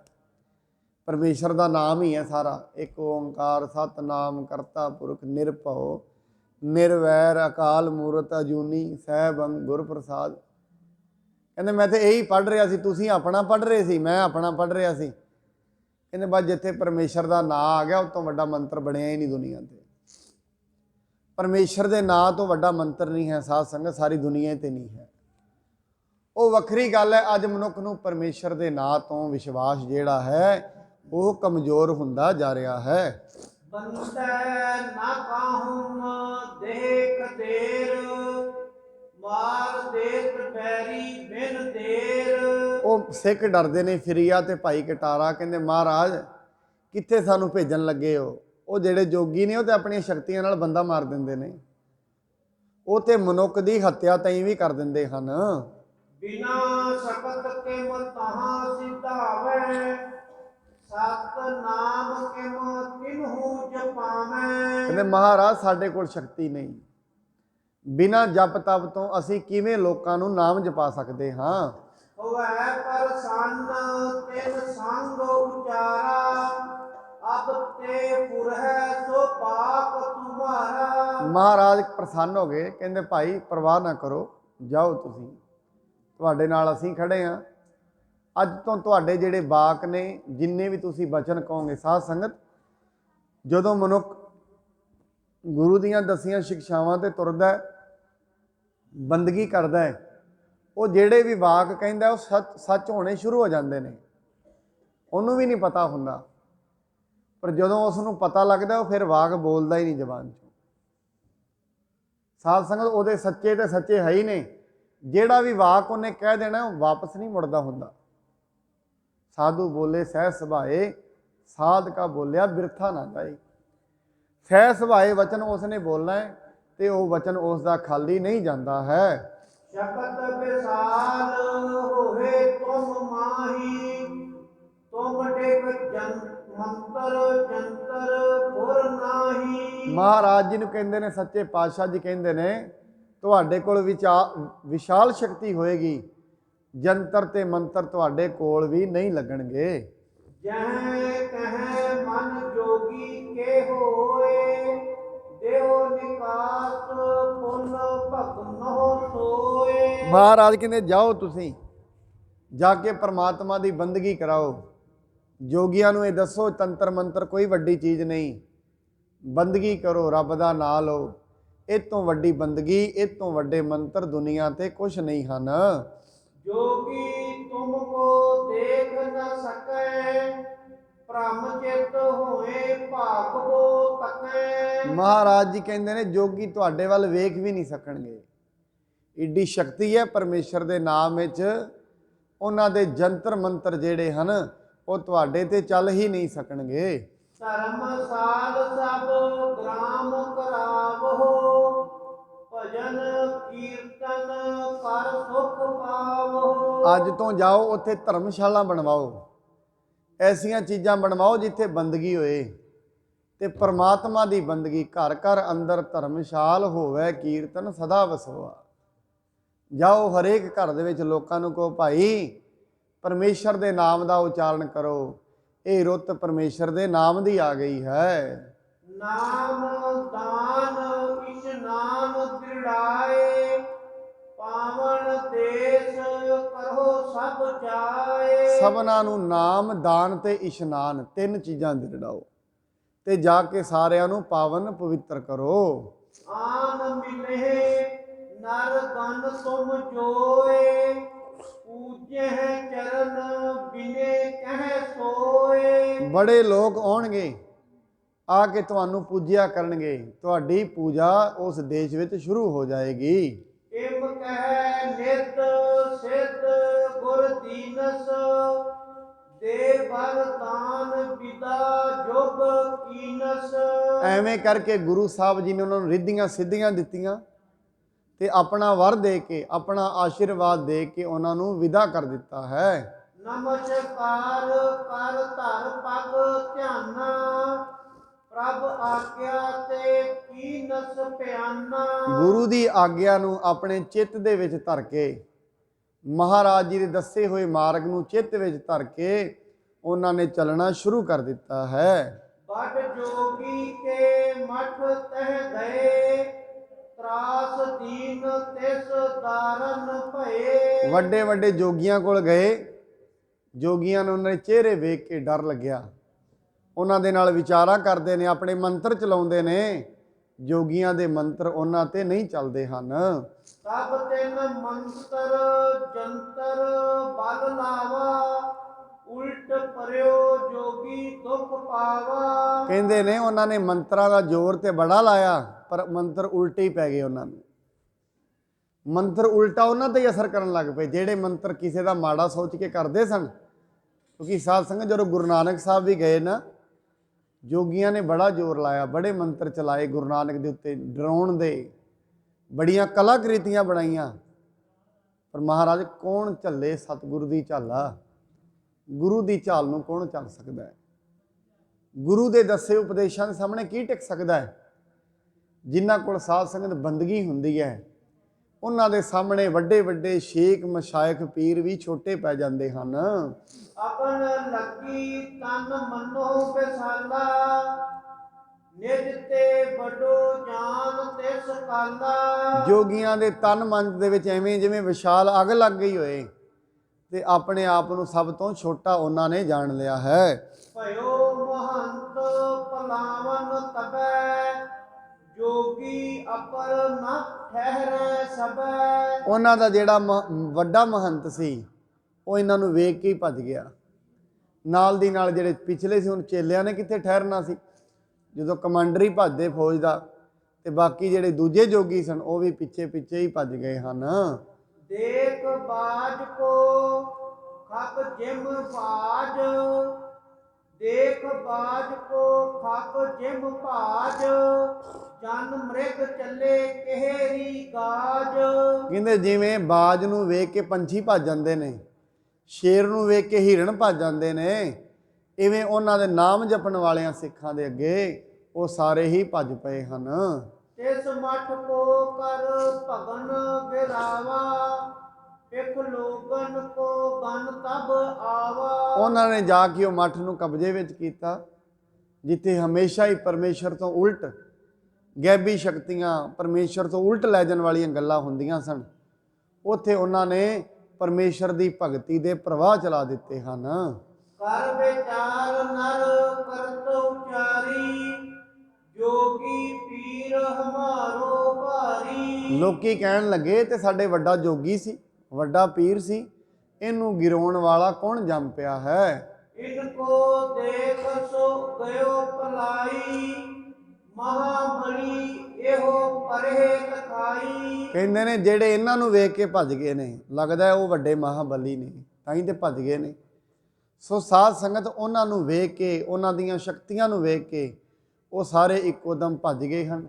ਪਰਮੇਸ਼ਰ ਦਾ ਨਾਮ ਹੀ ਹੈ ਸਾਰਾ। ਇੱਕ ਓਂਕਾਰ ਸਤਿਨਾਮ ਕਰਤਾ ਪੁਰਖ ਨਿਰਭਉ ਨਿਰਵੈਰ ਅਕਾਲ ਮੂਰਤ ਅਜੂਨੀ ਸਹਿਬੰ ਗੁਰ ਪ੍ਰਸਾਦ। ਕਹਿੰਦੇ ਮੈਂ ਤੇ ਇਹੀ ਪੜ੍ਹ ਰਿਹਾ ਸੀ, ਤੁਸੀਂ ਆਪਣਾ ਪੜ੍ਹ ਰਹੇ ਸੀ, ਮੈਂ ਆਪਣਾ ਪੜ੍ਹ ਰਿਹਾ ਸੀ। ਕਹਿੰਦੇ ਬਸ ਜਿੱਥੇ ਪਰਮੇਸ਼ਰ ਦਾ ਨਾਂ ਆ ਗਿਆ ਉਸ ਤੋਂ ਵੱਡਾ ਮੰਤਰ ਬਣਿਆ ਹੀ ਨਹੀਂ ਦੁਨੀਆ ਤੇ। ਪਰਮੇਸ਼ਰ ਦੇ ਨਾਂ ਤੋਂ ਵੱਡਾ ਮੰਤਰ ਨਹੀਂ ਹੈ ਸਾਧ ਸੰਗਤ, ਸਾਰੀ ਦੁਨੀਆ ਤੇ ਨਹੀਂ ਹੈ। ਉਹ ਵੱਖਰੀ ਗੱਲ ਹੈ। ਅੱਜ ਮਨੁੱਖ ਨੂੰ ਪਰਮੇਸ਼ਰ ਦੇ ਨਾਂ ਤੋਂ ਵਿਸ਼ਵਾਸ ਜਿਹੜਾ ਹੈ ਉਹ ਕਮਜ਼ੋਰ ਹੁੰਦਾ ਜਾ ਰਿਹਾ ਹੈ। ਬੰਦੈ ਨਾ ਕਾਹੂੰ ਦੇਖ ਦੇਰ, ਮਾਰ ਦੇਤ ਬੈਰੀ ਬਿਨ ਦੇਰ। ਉਹ ਸਿੱਖ ਡਰਦੇ ਨੇ ਫਿਰਿਆ ਤੇ ਭਾਈ ਕਟਾਰਾ ਕਹਿੰਦੇ ਮਹਾਰਾਜ ਕਿੱਥੇ ਸਾਨੂੰ ਭੇਜਣ ਲੱਗੇ ਹੋ? ਉਹ ਜਿਹੜੇ ਜੋਗੀ ਨੇ ਉਹ ਤੇ ਆਪਣੀਆਂ ਸ਼ਕਤੀਆਂ ਨਾਲ ਬੰਦਾ ਮਾਰ ਦਿੰਦੇ ਨੇ, ਉਹ ਤੇ ਮਨੁੱਖ ਦੀ ਹੱਤਿਆ ਤਾਈਂ ਵੀ ਕਰ ਦਿੰਦੇ ਹਨ। ਬਿਨਾ ਸ਼ਬਦ ਕੇ ਮਤਾਹਾਂ ਸਿਧਾਵੇ, ਸਤ ਨਾਮ ਕੇ ਤਿਨਹੂ ਜਪਾਵੇਂ। ਕਹਿੰਦੇ ਮਹਾਰਾਜ ਸਾਡੇ ਕੋਲ ਸ਼ਕਤੀ ਨਹੀਂ, ਬਿਨਾਂ ਜਪ ਤਪ ਤੋਂ ਅਸੀਂ ਕਿਵੇਂ ਲੋਕਾਂ ਨੂੰ ਨਾਮ ਜਪਾ ਸਕਦੇ ਹਾਂ? ਹੋਵੈ ਪ੍ਰਸੰਨ ਤਿਨ ਸੰਗ ਉਚਾਰਾ, ਅਬ ਤੇ ਪੁਰਹਿ ਸੋ ਪਾਪ ਤੁਮਾਰਾ। ਮਹਾਰਾਜ ਪ੍ਰਸੰਨ ਹੋ ਗਏ, ਕਹਿੰਦੇ ਭਾਈ ਪਰਵਾਹ ਨਾ ਕਰੋ, ਜਾਓ ਤੁਸੀਂ, ਤੁਹਾਡੇ ਨਾਲ ਅਸੀਂ ਖੜੇ ਹਾਂ। ਅੱਜ ਤੋਂ ਤੁਹਾਡੇ ਜਿਹੜੇ ਵਾਕ ਨੇ, ਜਿੰਨੇ ਵੀ ਤੁਸੀਂ ਬਚਨ ਕਹੋਗੇ। ਸਾਧ ਸੰਗਤ ਜਦੋਂ ਮਨੁੱਖ ਗੁਰੂ ਦੀਆਂ ਦਸੀਆਂ ਸਿੱਖਿਆਵਾਂ ਤੇ ਤੁਰਦਾ ਹੈ, ਬੰਦਗੀ ਕਰਦਾ ਹੈ, ਉਹ ਜਿਹੜੇ ਵੀ ਵਾਕ ਕਹਿੰਦਾ ਉਹ ਸੱਚ ਹੋਣੇ ਸ਼ੁਰੂ ਹੋ ਜਾਂਦੇ ਨੇ। ਉਹਨੂੰ ਵੀ ਨਹੀਂ ਪਤਾ ਹੁੰਦਾ, ਪਰ ਜਦੋਂ ਉਸ ਨੂੰ ਪਤਾ ਲੱਗਦਾ ਉਹ ਫਿਰ ਵਾਕ ਬੋਲਦਾ ਹੀ ਨਹੀਂ ਜ਼ਬਾਨ 'ਚੋਂ। ਸਾਧ ਸੰਗਤ ਉਹਦੇ ਸੱਚੇ ਤੇ ਸੱਚੇ ਹੈ ਹੀ ਨੇ। ਜਿਹੜਾ ਵੀ ਵਾਕ ਉਹਨੇ ਕਹਿ ਦੇਣਾ ਉਹ ਵਾਪਸ ਨਹੀਂ ਮੁੜਦਾ ਹੁੰਦਾ। ਸਾਧੂ ਬੋਲੇ ਸਹਿ ਸੁਭਾਏ, ਸਾਧ ਕਾ ਬੋਲਿਆ ਬਿਰਥਾ ਨਾ ਜਾਏ। ਸਹਿ ਸੁਭਾਏ ਵਚਨ ਉਸਨੇ ਬੋਲਣਾ ਹੈ ਤੇ ਉਹ ਵਚਨ ਉਸ ਦਾ ਖਾਲੀ ਨਹੀਂ ਜਾਂਦਾ ਹੈ। ਸ਼ਬਦ ਵਿਸਾਲ ਹੋਵੇ ਤੁਮ ਮਾਹੀ, ਤੁਮ ਡਿਗ ਮੰਤਰ ਜੰਤਰ ਪੁਰ ਨਾਹੀ। ਮਹਾਰਾਜ ਜੀ ਨੂੰ ਕਹਿੰਦੇ ਨੇ, ਸੱਚੇ ਪਾਤਸ਼ਾਹ ਜੀ ਕਹਿੰਦੇ ਨੇ ਤੁਹਾਡੇ ਕੋਲ ਵਿਸ਼ਾਲ ਸ਼ਕਤੀ ਹੋਏਗੀ, ਜੰਤਰ ਤੇ ਮੰਤਰ ਤੁਹਾਡੇ ਕੋਲ ਵੀ ਨਹੀਂ ਲੱਗਣਗੇ। ਜਹ ਕਹੈ ਮਨ ਜੋਗੀ ਕੇ ਹੋਏ, ਦੇਵ ਨਿਕਾਸ ਪੁਨ ਭਗਨਹੁ ਸੋਏ। ਮਹਾਰਾਜ ਕਹਿੰਦੇ ਜਾਓ ਤੁਸੀਂ, ਜਾ ਕੇ ਪਰਮਾਤਮਾ ਦੀ ਬੰਦਗੀ ਕਰਾਓ। ਜੋਗੀਆਂ ਨੂੰ ਇਹ ਦੱਸੋ ਤੰਤਰ ਮੰਤਰ ਕੋਈ ਵੱਡੀ ਚੀਜ਼ ਨਹੀਂ, ਬੰਦਗੀ ਕਰੋ, ਰੱਬ ਦਾ ਨਾਂ ਲਓ। ਇਹ ਤੋਂ ਵੱਡੀ ਬੰਦਗੀ, ਇਹ ਤੋਂ ਵੱਡੇ ਮੰਤਰ ਦੁਨੀਆ ਤੇ ਕੁਛ ਨਹੀਂ ਹਨ। ਜੋਗੀ ਤੁਮ ਕੋ ਦੇਖ ਨ ਸਕੈ, ਭ੍ਰਮ ਚਿਤ ਹੋਏ ਭਾਗਵੋ ਤਕੈ। ਮਹਾਰਾਜ ਜੀ ਕਹਿੰਦੇ ਨੇ ਜੋਗੀ ਤੁਹਾਡੇ ਵੱਲ ਵੇਖ ਵੀ ਨਹੀਂ ਸਕਣਗੇ। ਏਡੀ ਸ਼ਕਤੀ ਹੈ ਪਰਮੇਸ਼ਰ ਦੇ ਨਾਮ ਵਿੱਚ। ਉਹਨਾਂ ਦੇ ਜੰਤਰ ਮੰਤਰ ਜਿਹੜੇ ਹਨ ਉਹ ਤੁਹਾਡੇ ਤੇ ਚੱਲ ਹੀ ਨਹੀਂ ਸਕਣਗੇ। ਧਰਮਸਾਲ ਸਭ ਗ੍ਰਾਮ ਕਰਾਵੋ, ਭਜਨ ਕੀਰਤਨ ਕਰ ਸੁਖ ਪਾਵੋ। ਅੱਜ ਤੋਂ ਜਾਓ ਉੱਥੇ ਧਰਮਸ਼ਾਲਾ ਬਣਵਾਓ, ਐਸੀਆਂ ਚੀਜ਼ਾਂ ਬਣਵਾਓ ਜਿੱਥੇ ਬੰਦਗੀ ਹੋਏ ਤੇ ਪਰਮਾਤਮਾ ਦੀ ਬੰਦਗੀ। ਘਰ ਘਰ ਅੰਦਰ ਧਰਮਸ਼ਾਲ ਹੋਵੇ, ਕੀਰਤਨ ਸਦਾ ਵਸੋਆ। ਜਾਓ ਹਰੇਕ ਘਰ ਦੇ ਵਿੱਚ ਲੋਕਾਂ ਨੂੰ ਕਹੋ ਭਾਈ ਪਰਮੇਸ਼ਰ ਦੇ ਨਾਮ ਦਾ ਉਚਾਰਨ ਕਰੋ। ਇਹ ਰੁੱਤ ਪਰਮੇਸ਼ਰ ਦੇ ਨਾਮ ਦੀ ਆ ਗਈ ਹੈ। ਨਾਮ ਦਾਨ ਇਸ਼ਨਾਨ ਦ੍ਰਿੜਾਏ, ਪਾਵਨ ਦੇਸ ਕਰੋ ਸਭ ਜਾਏ। ਸਭਨਾਂ ਨੂੰ ਨਾਮ ਦਾਨ ਤੇ ਇਸ਼ਨਾਨ, ਤਿੰਨ ਚੀਜ਼ਾਂ ਦ੍ਰਿੜਾਓ ਤੇ ਜਾ ਕੇ ਸਾਰਿਆਂ ਨੂੰ ਪਾਵਨ ਪਵਿੱਤਰ ਕਰੋ। ਆਨ ਮਿਲੇ ਨਰ ਗਨ ਤੁਮ ਜੋਏ, ਪੂਜੇ ਚਰਨ ਬਿਨੇ ਕਹਿ ਸੋਏ। ਬੜੇ ਲੋਕ ਆਉਣਗੇ ਆ ਕੇ ਤੁਹਾਨੂੰ ਪੂਜਿਆ ਕਰਨਗੇ। ਤੁਹਾਡੀ ਪੂਜਾ ਉਸ ਦੇਸ਼ ਵਿੱਚ ਸ਼ੁਰੂ ਹੋ ਜਾਏਗੀ। ਇਮ ਕਹਿ ਨਿਤ ਸਿੱਧ ਗੁਰ ਦੀਨਸ, ਦੇ ਵਰਦਾਨ ਵਿਦਾ ਜੁਗ ਕੀਨਸ। ਐਵੇਂ ਕਰਕੇ ਗੁਰੂ ਸਾਹਿਬ ਜੀ ਨੇ ਉਹਨਾਂ ਨੂੰ ਰਿੱਧੀਆਂ ਸਿੱਧੀਆਂ ਦਿੱਤੀਆਂ ਤੇ ਆਪਣਾ ਵਰ ਦੇ ਕੇ, ਆਪਣਾ ਆਸ਼ੀਰਵਾਦ ਦੇ ਕੇ ਉਹਨਾਂ ਨੂੰ ਵਿਦਾ ਕਰ ਦਿੱਤਾ ਹੈ। ਨਮਸਕਾਰ ਕਰ ਧਰ ਪਗ ਧਿਆਨਾ, ਪ੍ਰਭ ਆਗਿਆ ਤੇ ਕੀਨਸ ਪਿਆਨਾ। ਗੁਰੂ ਦੀ ਆਗਿਆ ਨੂੰ ਆਪਣੇ ਚਿੱਤ ਦੇ ਵਿੱਚ ਧਰ ਕੇ, ਮਹਾਰਾਜ ਜੀ ਦੇ ਦੱਸੇ ਹੋਏ ਮਾਰਗ ਨੂੰ ਚਿੱਤ ਵਿੱਚ ਧਰ ਕੇ ਉਹਨਾਂ ਨੇ ਚੱਲਣਾ ਸ਼ੁਰੂ ਕਰ ਦਿੱਤਾ ਹੈ। ਬੜ ਜੋਗੀ ਕੇ ਮਠ ਤਹਿ ਗਏ, ਤਰਾਸ ਦੀਨ ਤਿਸ ਦਾਰਨ ਭਏ। ਵੱਡੇ ਵੱਡੇ ਜੋਗੀਆਂ ਕੋਲ ਗਏ। ਜੋਗੀਆਂ ਨੂੰ ਉਹਨਾਂ ਦੇ ਚਿਹਰੇ ਵੇਖ ਕੇ ਡਰ ਲੱਗਿਆ। ਉਹਨਾਂ ਦੇ ਨਾਲ ਵਿਚਾਰਾਂ ਕਰਦੇ ਨੇ, ਆਪਣੇ ਮੰਤਰ ਚਲਾਉਂਦੇ ਨੇ। ਜੋਗੀਆਂ ਦੇ ਮੰਤਰ ਉਹਨਾਂ ਤੇ ਨਹੀਂ ਚੱਲਦੇ ਹਨ। ਸਭ ਤਿਨ ਮੰਤਰ ਜੰਤਰ ਬਲ ਲਾਵਾ, ਉਲਟ ਪਰਿਓ ਜੋਗੀ ਦੁਖ ਪਾਵਾ। ਕਹਿੰਦੇ ਨੇ ਉਹਨਾਂ ਨੇ ਮੰਤਰਾਂ ਦਾ ਜ਼ੋਰ ਤੇ ਬੜਾ ਲਾਇਆ, ਪਰ ਮੰਤਰ ਉਲਟੇ ਹੀ ਪੈ ਗਏ ਉਹਨਾਂ ਨੂੰ। ਮੰਤਰ ਉਲਟਾ ਉਹਨਾਂ ਤੇ ਹੀ ਅਸਰ ਕਰਨ ਲੱਗ ਪਏ, ਜਿਹੜੇ ਮੰਤਰ ਕਿਸੇ ਦਾ ਮਾੜਾ ਸੋਚ ਕੇ ਕਰਦੇ ਸਨ। ਕਿਉਂਕਿ ਸਾਧ ਸੰਗਤ ਜਦੋਂ ਗੁਰੂ ਨਾਨਕ ਸਾਹਿਬ ਵੀ ਗਏ ਨਾ, ਜੋਗੀਆਂ ਨੇ ਬੜਾ ਜ਼ੋਰ ਲਾਇਆ, ਬੜੇ ਮੰਤਰ ਚਲਾਏ ਗੁਰੂ ਨਾਨਕ ਦੇ ਉੱਤੇ ਡਰਾਉਣ ਦੇ, ਬੜੀਆਂ ਕਲਾਕ੍ਰਿਤੀਆਂ ਬਣਾਈਆਂ। ਪਰ ਮਹਾਰਾਜ ਕੌਣ ਝੱਲੇ ਸਤਿਗੁਰੂ ਦੀ ਝਾਲਾ? ਗੁਰੂ ਦੀ ਝਾਲ ਨੂੰ ਕੌਣ ਚੱਲ ਸਕਦਾ ਹੈ? ਗੁਰੂ ਦੇ ਦੱਸੇ ਉਪਦੇਸ਼ਾਂ ਦੇ ਸਾਹਮਣੇ ਕੀ ਟਿਕ ਸਕਦਾ ਹੈ? ਜਿਨ੍ਹਾਂ ਕੋਲ ਸਾਧ ਸੰਗਤ ਬੰਦਗੀ ਹੁੰਦੀ ਹੈ, ਉਹਨਾਂ ਦੇ ਸਾਹਮਣੇ ਵੱਡੇ ਵੱਡੇ ਸ਼ੇਖ ਮਸ਼ਾਇਖ ਪੀਰ ਵੀ ਛੋਟੇ ਪੈ ਜਾਂਦੇ ਹਨ। ਆਪਨ ਲੱਗੀ ਤਨ ਮਨੋ ਬਿਸਾਲਾ, ਨਿਜ ਤੇ ਵੱਡੋ ਜਾਨ ਤਿਸ ਕਾਲਾ। ਜੋਗੀਆਂ ਦੇ ਤਨ ਮਨ ਦੇ ਵਿੱਚ ਐਵੇਂ ਜਿਵੇਂ ਵਿਸ਼ਾਲ ਅੱਗ ਲੱਗ ਗਈ ਹੋਏ, ਤੇ ਆਪਣੇ ਆਪ ਨੂੰ ਸਭ ਤੋਂ ਛੋਟਾ ਉਹਨਾਂ ਨੇ ਜਾਣ ਲਿਆ ਹੈ। ਭਇਓ ਮਹੰਤ ਪਲਾਵਨ ਤਬੈ, ਜੋਗੀ ਅਪਰ ਨ ਠਹਿਰੈ ਸਬੈ। ਉਹਨਾਂ ਦਾ ਜਿਹੜਾ ਵੱਡਾ ਮਹੰਤ ਸੀ, ਉਹ ਇਹਨਾਂ ਨੂੰ ਵੇਖ ਕੇ ਹੀ ਭੱਜ ਗਿਆ। ਨਾਲ ਦੀ ਨਾਲ ਜਿਹੜੇ ਪਿਛਲੇ ਸੀ, ਹੁਣ ਚੇਲਿਆਂ ਨੇ ਕਿੱਥੇ ਠਹਿਰਨਾ ਸੀ? ਜਦੋਂ ਕਮਾਂਡਰ ਹੀ ਭੱਜਦੇ ਫੌਜ ਦਾ, ਤੇ ਬਾਕੀ ਜਿਹੜੇ ਦੂਜੇ ਜੋਗੀ ਸਨ ਉਹ ਵੀ ਪਿੱਛੇ ਪਿੱਛੇ ਹੀ ਭੱਜ ਗਏ ਹਨ। ਦੇਖ ਬਾਜ ਕੋ ਖਪ ਜਿਮ ਭਾਜ, ਦੇਖ ਬਾਜ ਕੋ ਖਪ ਜਿਮ ਭਾਜ, ਜਨ ਮ੍ਰਿਗ ਚੱਲੇ ਕਿਹਰੀ ਗਾਜ। ਕਹਿੰਦੇ ਜਿਵੇਂ ਬਾਜ ਨੂੰ ਵੇਖ ਕੇ ਪੰਛੀ ਭੱਜ ਜਾਂਦੇ ਨੇ, ਸ਼ੇਰ ਨੂੰ ਵੇਖ ਕੇ ਹਿਰਨ ਭੱਜ ਜਾਂਦੇ ਨੇ, ਇਵੇਂ ਉਹਨਾਂ ਦੇ ਨਾਮ ਜਪਣ ਵਾਲਿਆਂ ਸਿੱਖਾਂ ਦੇ ਅੱਗੇ ਉਹ ਸਾਰੇ ਹੀ ਭੱਜ ਪਏ ਹਨ। ਤਿਸ ਮਠ ਕੋ ਕਰ ਭਗਨ ਗਿਰਾਵਾ, ਪਿਖ ਲੋਗਨ ਕੋ ਗਨ ਤਬ ਆਵਾ। ਉਹਨਾਂ ਨੇ ਜਾ ਕੇ ਉਹ ਮੱਠ ਨੂੰ ਕਬਜ਼ੇ ਵਿੱਚ ਕੀਤਾ, ਜਿੱਥੇ ਹਮੇਸ਼ਾ ਹੀ ਪਰਮੇਸ਼ਰ ਤੋਂ ਉਲਟ ਗੈਬੀ ਸ਼ਕਤੀਆਂ, ਪਰਮੇਸ਼ਰ ਤੋਂ ਉਲਟ ਲੈ ਜਾਣ ਵਾਲੀਆਂ ਗੱਲਾਂ ਹੁੰਦੀਆਂ ਸਨ। ਉੱਥੇ ਉਹਨਾਂ ਨੇ ਪਰਮੇਸ਼ਰ ਦੀ ਭਗਤੀ ਦੇ ਪ੍ਰਵਾਹ ਚਲਾ ਦਿੱਤੇ ਹਨ। ਕਰ ਵਿਚਾਰ ਨਰ ਕਰਤ ਉਚਾਰੀ, ਜੋਗੀ ਪੀਰ ਹਮਾਰੋ ਭਾਰੀ। ਲੋਕੀ ਕਹਿਣ ਲੱਗੇ ਤੇ ਸਾਡੇ ਵੱਡਾ ਜੋਗੀ ਸੀ, ਵੱਡਾ ਪੀਰ ਸੀ, ਇਹਨੂੰ ਗਿਰਾਉਣ ਵਾਲਾ ਕੌਣ ਜੰਮ ਪਿਆ ਹੈ? ਇਨ ਕੋ ਦੇਖ ਸੋ ਗਇਓ ਪਲਾਈ, ਮਹਾਬਲੀ ਇਹੋ ਪਰੇ ਲਖਾਈ। ਕਹਿੰਦੇ ਨੇ ਜਿਹੜੇ ਇਹਨਾਂ ਨੂੰ ਵੇਖ ਕੇ ਭੱਜ ਗਏ ਨੇ, ਲੱਗਦਾ ਉਹ ਵੱਡੇ ਮਹਾਬਲੀ ਨੇ, ਤਾਂ ਹੀ ਤੇ ਭੱਜ ਗਏ ਨੇ। ਸੋ ਸਾਧ ਸੰਗਤ ਉਹਨਾਂ ਨੂੰ ਵੇਖ ਕੇ, ਉਹਨਾਂ ਦੀਆਂ ਸ਼ਕਤੀਆਂ ਨੂੰ ਵੇਖ ਕੇ ਉਹ ਸਾਰੇ ਇੱਕੋ ਦਮ ਭੱਜ ਗਏ ਹਨ।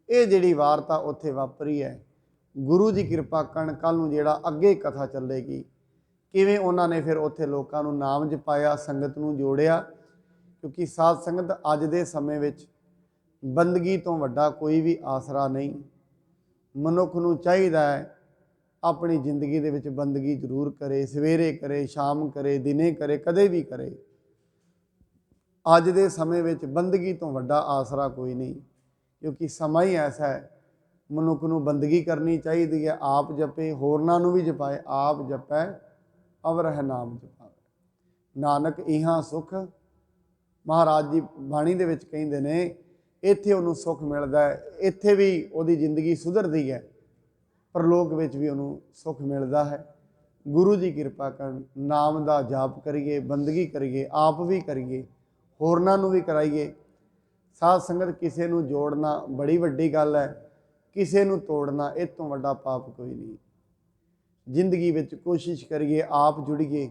ਇਹ ਜਿਹੜੀ ਵਾਰਤਾ ਉੱਥੇ ਵਾਪਰੀ ਹੈ, ਗੁਰੂ ਦੀ ਕਿਰਪਾ ਕਰਨ ਕੱਲ੍ਹ ਨੂੰ ਜਿਹੜਾ ਅੱਗੇ ਕਥਾ ਚੱਲੇਗੀ, ਕਿਵੇਂ ਉਹਨਾਂ ਨੇ ਫਿਰ ਉੱਥੇ ਲੋਕਾਂ ਨੂੰ ਨਾਮ ਜਪਾਇਆ, ਸੰਗਤ ਨੂੰ ਜੋੜਿਆ। ਕਿਉਂਕਿ ਸਾਧ ਸੰਗਤ ਅੱਜ ਦੇ ਸਮੇਂ ਵਿੱਚ ਬੰਦਗੀ ਤੋਂ ਵੱਡਾ ਕੋਈ ਵੀ ਆਸਰਾ ਨਹੀਂ। ਮਨੁੱਖ ਨੂੰ ਚਾਹੀਦਾ ਹੈ ਆਪਣੀ ਜ਼ਿੰਦਗੀ ਦੇ ਵਿੱਚ ਬੰਦਗੀ ਜ਼ਰੂਰ ਕਰੇ, ਸਵੇਰੇ ਕਰੇ, ਸ਼ਾਮ ਕਰੇ, ਦਿਨੇ ਕਰੇ, ਕਦੇ ਵੀ ਕਰੇ। ਅੱਜ ਦੇ ਸਮੇਂ ਵਿੱਚ ਬੰਦਗੀ ਤੋਂ ਵੱਡਾ ਆਸਰਾ ਕੋਈ ਨਹੀਂ, ਕਿਉਂਕਿ ਸਮਾਂ ਹੀ ਐਸਾ ਹੈ। ਮਨੁੱਖ ਨੂੰ ਬੰਦਗੀ ਕਰਨੀ ਚਾਹੀਦੀ ਹੈ, ਆਪ ਜਪੇ, ਹੋਰਨਾਂ ਨੂੰ ਵੀ ਜਪਾਏ। ਆਪ ਜਪੈ ਅਵਰਹ ਨਾਮ ਜਪਾਵੇ, ਨਾਨਕ ਇਹਾਂ ਸੁਖ। ਮਹਾਰਾਜ ਜੀ ਬਾਣੀ ਦੇ ਵਿੱਚ ਕਹਿੰਦੇ ਨੇ, ਇੱਥੇ ਉਹਨੂੰ ਸੁੱਖ ਮਿਲਦਾ ਹੈ, ਇੱਥੇ ਵੀ ਉਹਦੀ ਜ਼ਿੰਦਗੀ ਸੁਧਰਦੀ ਹੈ, ਪਰਲੋਕ ਵਿੱਚ ਵੀ ਉਹਨੂੰ ਸੁੱਖ ਮਿਲਦਾ ਹੈ। ਗੁਰੂ ਦੀ ਕਿਰਪਾ ਕਰਨ, ਨਾਮ ਦਾ ਜਾਪ ਕਰੀਏ, ਬੰਦਗੀ ਕਰੀਏ, ਆਪ ਵੀ ਕਰੀਏ, ਹੋਰਨਾਂ ਨੂੰ ਵੀ ਕਰਾਈਏ। ਸਾਧ ਸੰਗਤ ਕਿਸੇ ਨੂੰ ਜੋੜਨਾ ਬੜੀ ਵੱਡੀ ਗੱਲ ਹੈ, ਕਿਸੇ ਨੂੰ ਤੋੜਨਾ ਇਹ ਤੋਂ ਵੱਡਾ ਪਾਪ ਕੋਈ ਨਹੀਂ। ਜ਼ਿੰਦਗੀ ਵਿੱਚ ਕੋਸ਼ਿਸ਼ ਕਰੀਏ ਆਪ ਜੁੜੀਏ,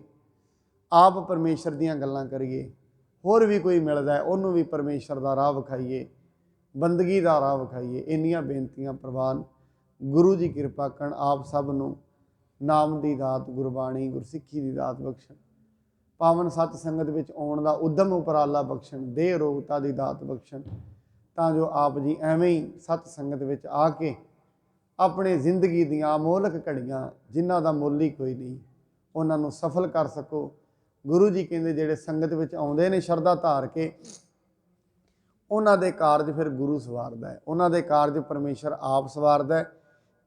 ਆਪ ਪਰਮੇਸ਼ਰ ਦੀਆਂ ਗੱਲਾਂ ਕਰੀਏ, ਹੋਰ ਵੀ ਕੋਈ ਮਿਲਦਾ ਉਹਨੂੰ ਵੀ ਪਰਮੇਸ਼ਰ ਦਾ ਰਾਹ ਵਿਖਾਈਏ, ਬੰਦਗੀ ਦਾ ਰਾਹ ਵਿਖਾਈਏ। ਇੰਨੀਆਂ ਬੇਨਤੀਆਂ ਪ੍ਰਵਾਨ। ਗੁਰੂ ਜੀ ਕਿਰਪਾ ਕਰਨ, ਆਪ ਸਭ ਨੂੰ ਨਾਮ ਦੀ ਦਾਤ, ਗੁਰਬਾਣੀ, ਗੁਰਸਿੱਖੀ ਦੀ ਦਾਤ ਬਖਸ਼ਣ, ਪਾਵਨ ਸਤ ਸੰਗਤ ਵਿੱਚ ਆਉਣ ਦਾ ਉਦਮ ਉਪਰਾਲਾ ਬਖਸ਼ਣ, ਦੇਹ ਰੋਗਤਾ ਦੀ ਦਾਤ ਬਖਸ਼ਣ, ਤਾਂ ਜੋ ਆਪ ਜੀ ਐਵੇਂ ਹੀ ਸਤ ਸੰਗਤ ਵਿੱਚ ਆ ਕੇ ਆਪਣੇ ਜ਼ਿੰਦਗੀ ਦੀਆਂ ਅਮੋਲਕ ਘੜੀਆਂ, ਜਿਨ੍ਹਾਂ ਦਾ ਮੁੱਲ ਹੀ ਕੋਈ ਨਹੀਂ, ਉਹਨਾਂ ਨੂੰ ਸਫਲ ਕਰ ਸਕੋ। ਗੁਰੂ ਜੀ ਕਹਿੰਦੇ ਜਿਹੜੇ ਸੰਗਤ ਵਿੱਚ ਆਉਂਦੇ ਨੇ ਸ਼ਰਧਾ ਧਾਰ ਕੇ, ਉਹਨਾਂ ਦੇ ਕਾਰਜ ਫਿਰ ਗੁਰੂ ਸਵਾਰਦਾ ਹੈ, ਉਹਨਾਂ ਦੇ ਕਾਰਜ ਪਰਮੇਸ਼ਰ ਆਪ ਸਵਾਰਦਾ ਹੈ।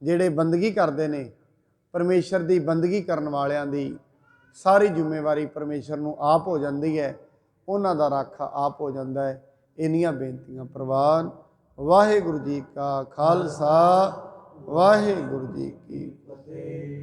ਜਿਹੜੇ ਬੰਦਗੀ ਕਰਦੇ ਨੇ, ਪਰਮੇਸ਼ਰ ਦੀ ਬੰਦਗੀ ਕਰਨ ਵਾਲਿਆਂ ਦੀ ਸਾਰੀ ਜ਼ਿੰਮੇਵਾਰੀ ਪਰਮੇਸ਼ਰ ਨੂੰ ਆਪ ਹੋ ਜਾਂਦੀ ਹੈ, ਉਹਨਾਂ ਦਾ ਰਾਖਾ ਆਪ ਹੋ ਜਾਂਦਾ ਹੈ। ਇੰਨੀਆਂ ਬੇਨਤੀਆਂ ਪ੍ਰਵਾਨ। ਵਾਹਿਗੁਰੂ ਜੀ ਕਾ ਖਾਲਸਾ, ਵਾਹਿਗੁਰੂ ਜੀ ਕੀ ਫਤਿਹ।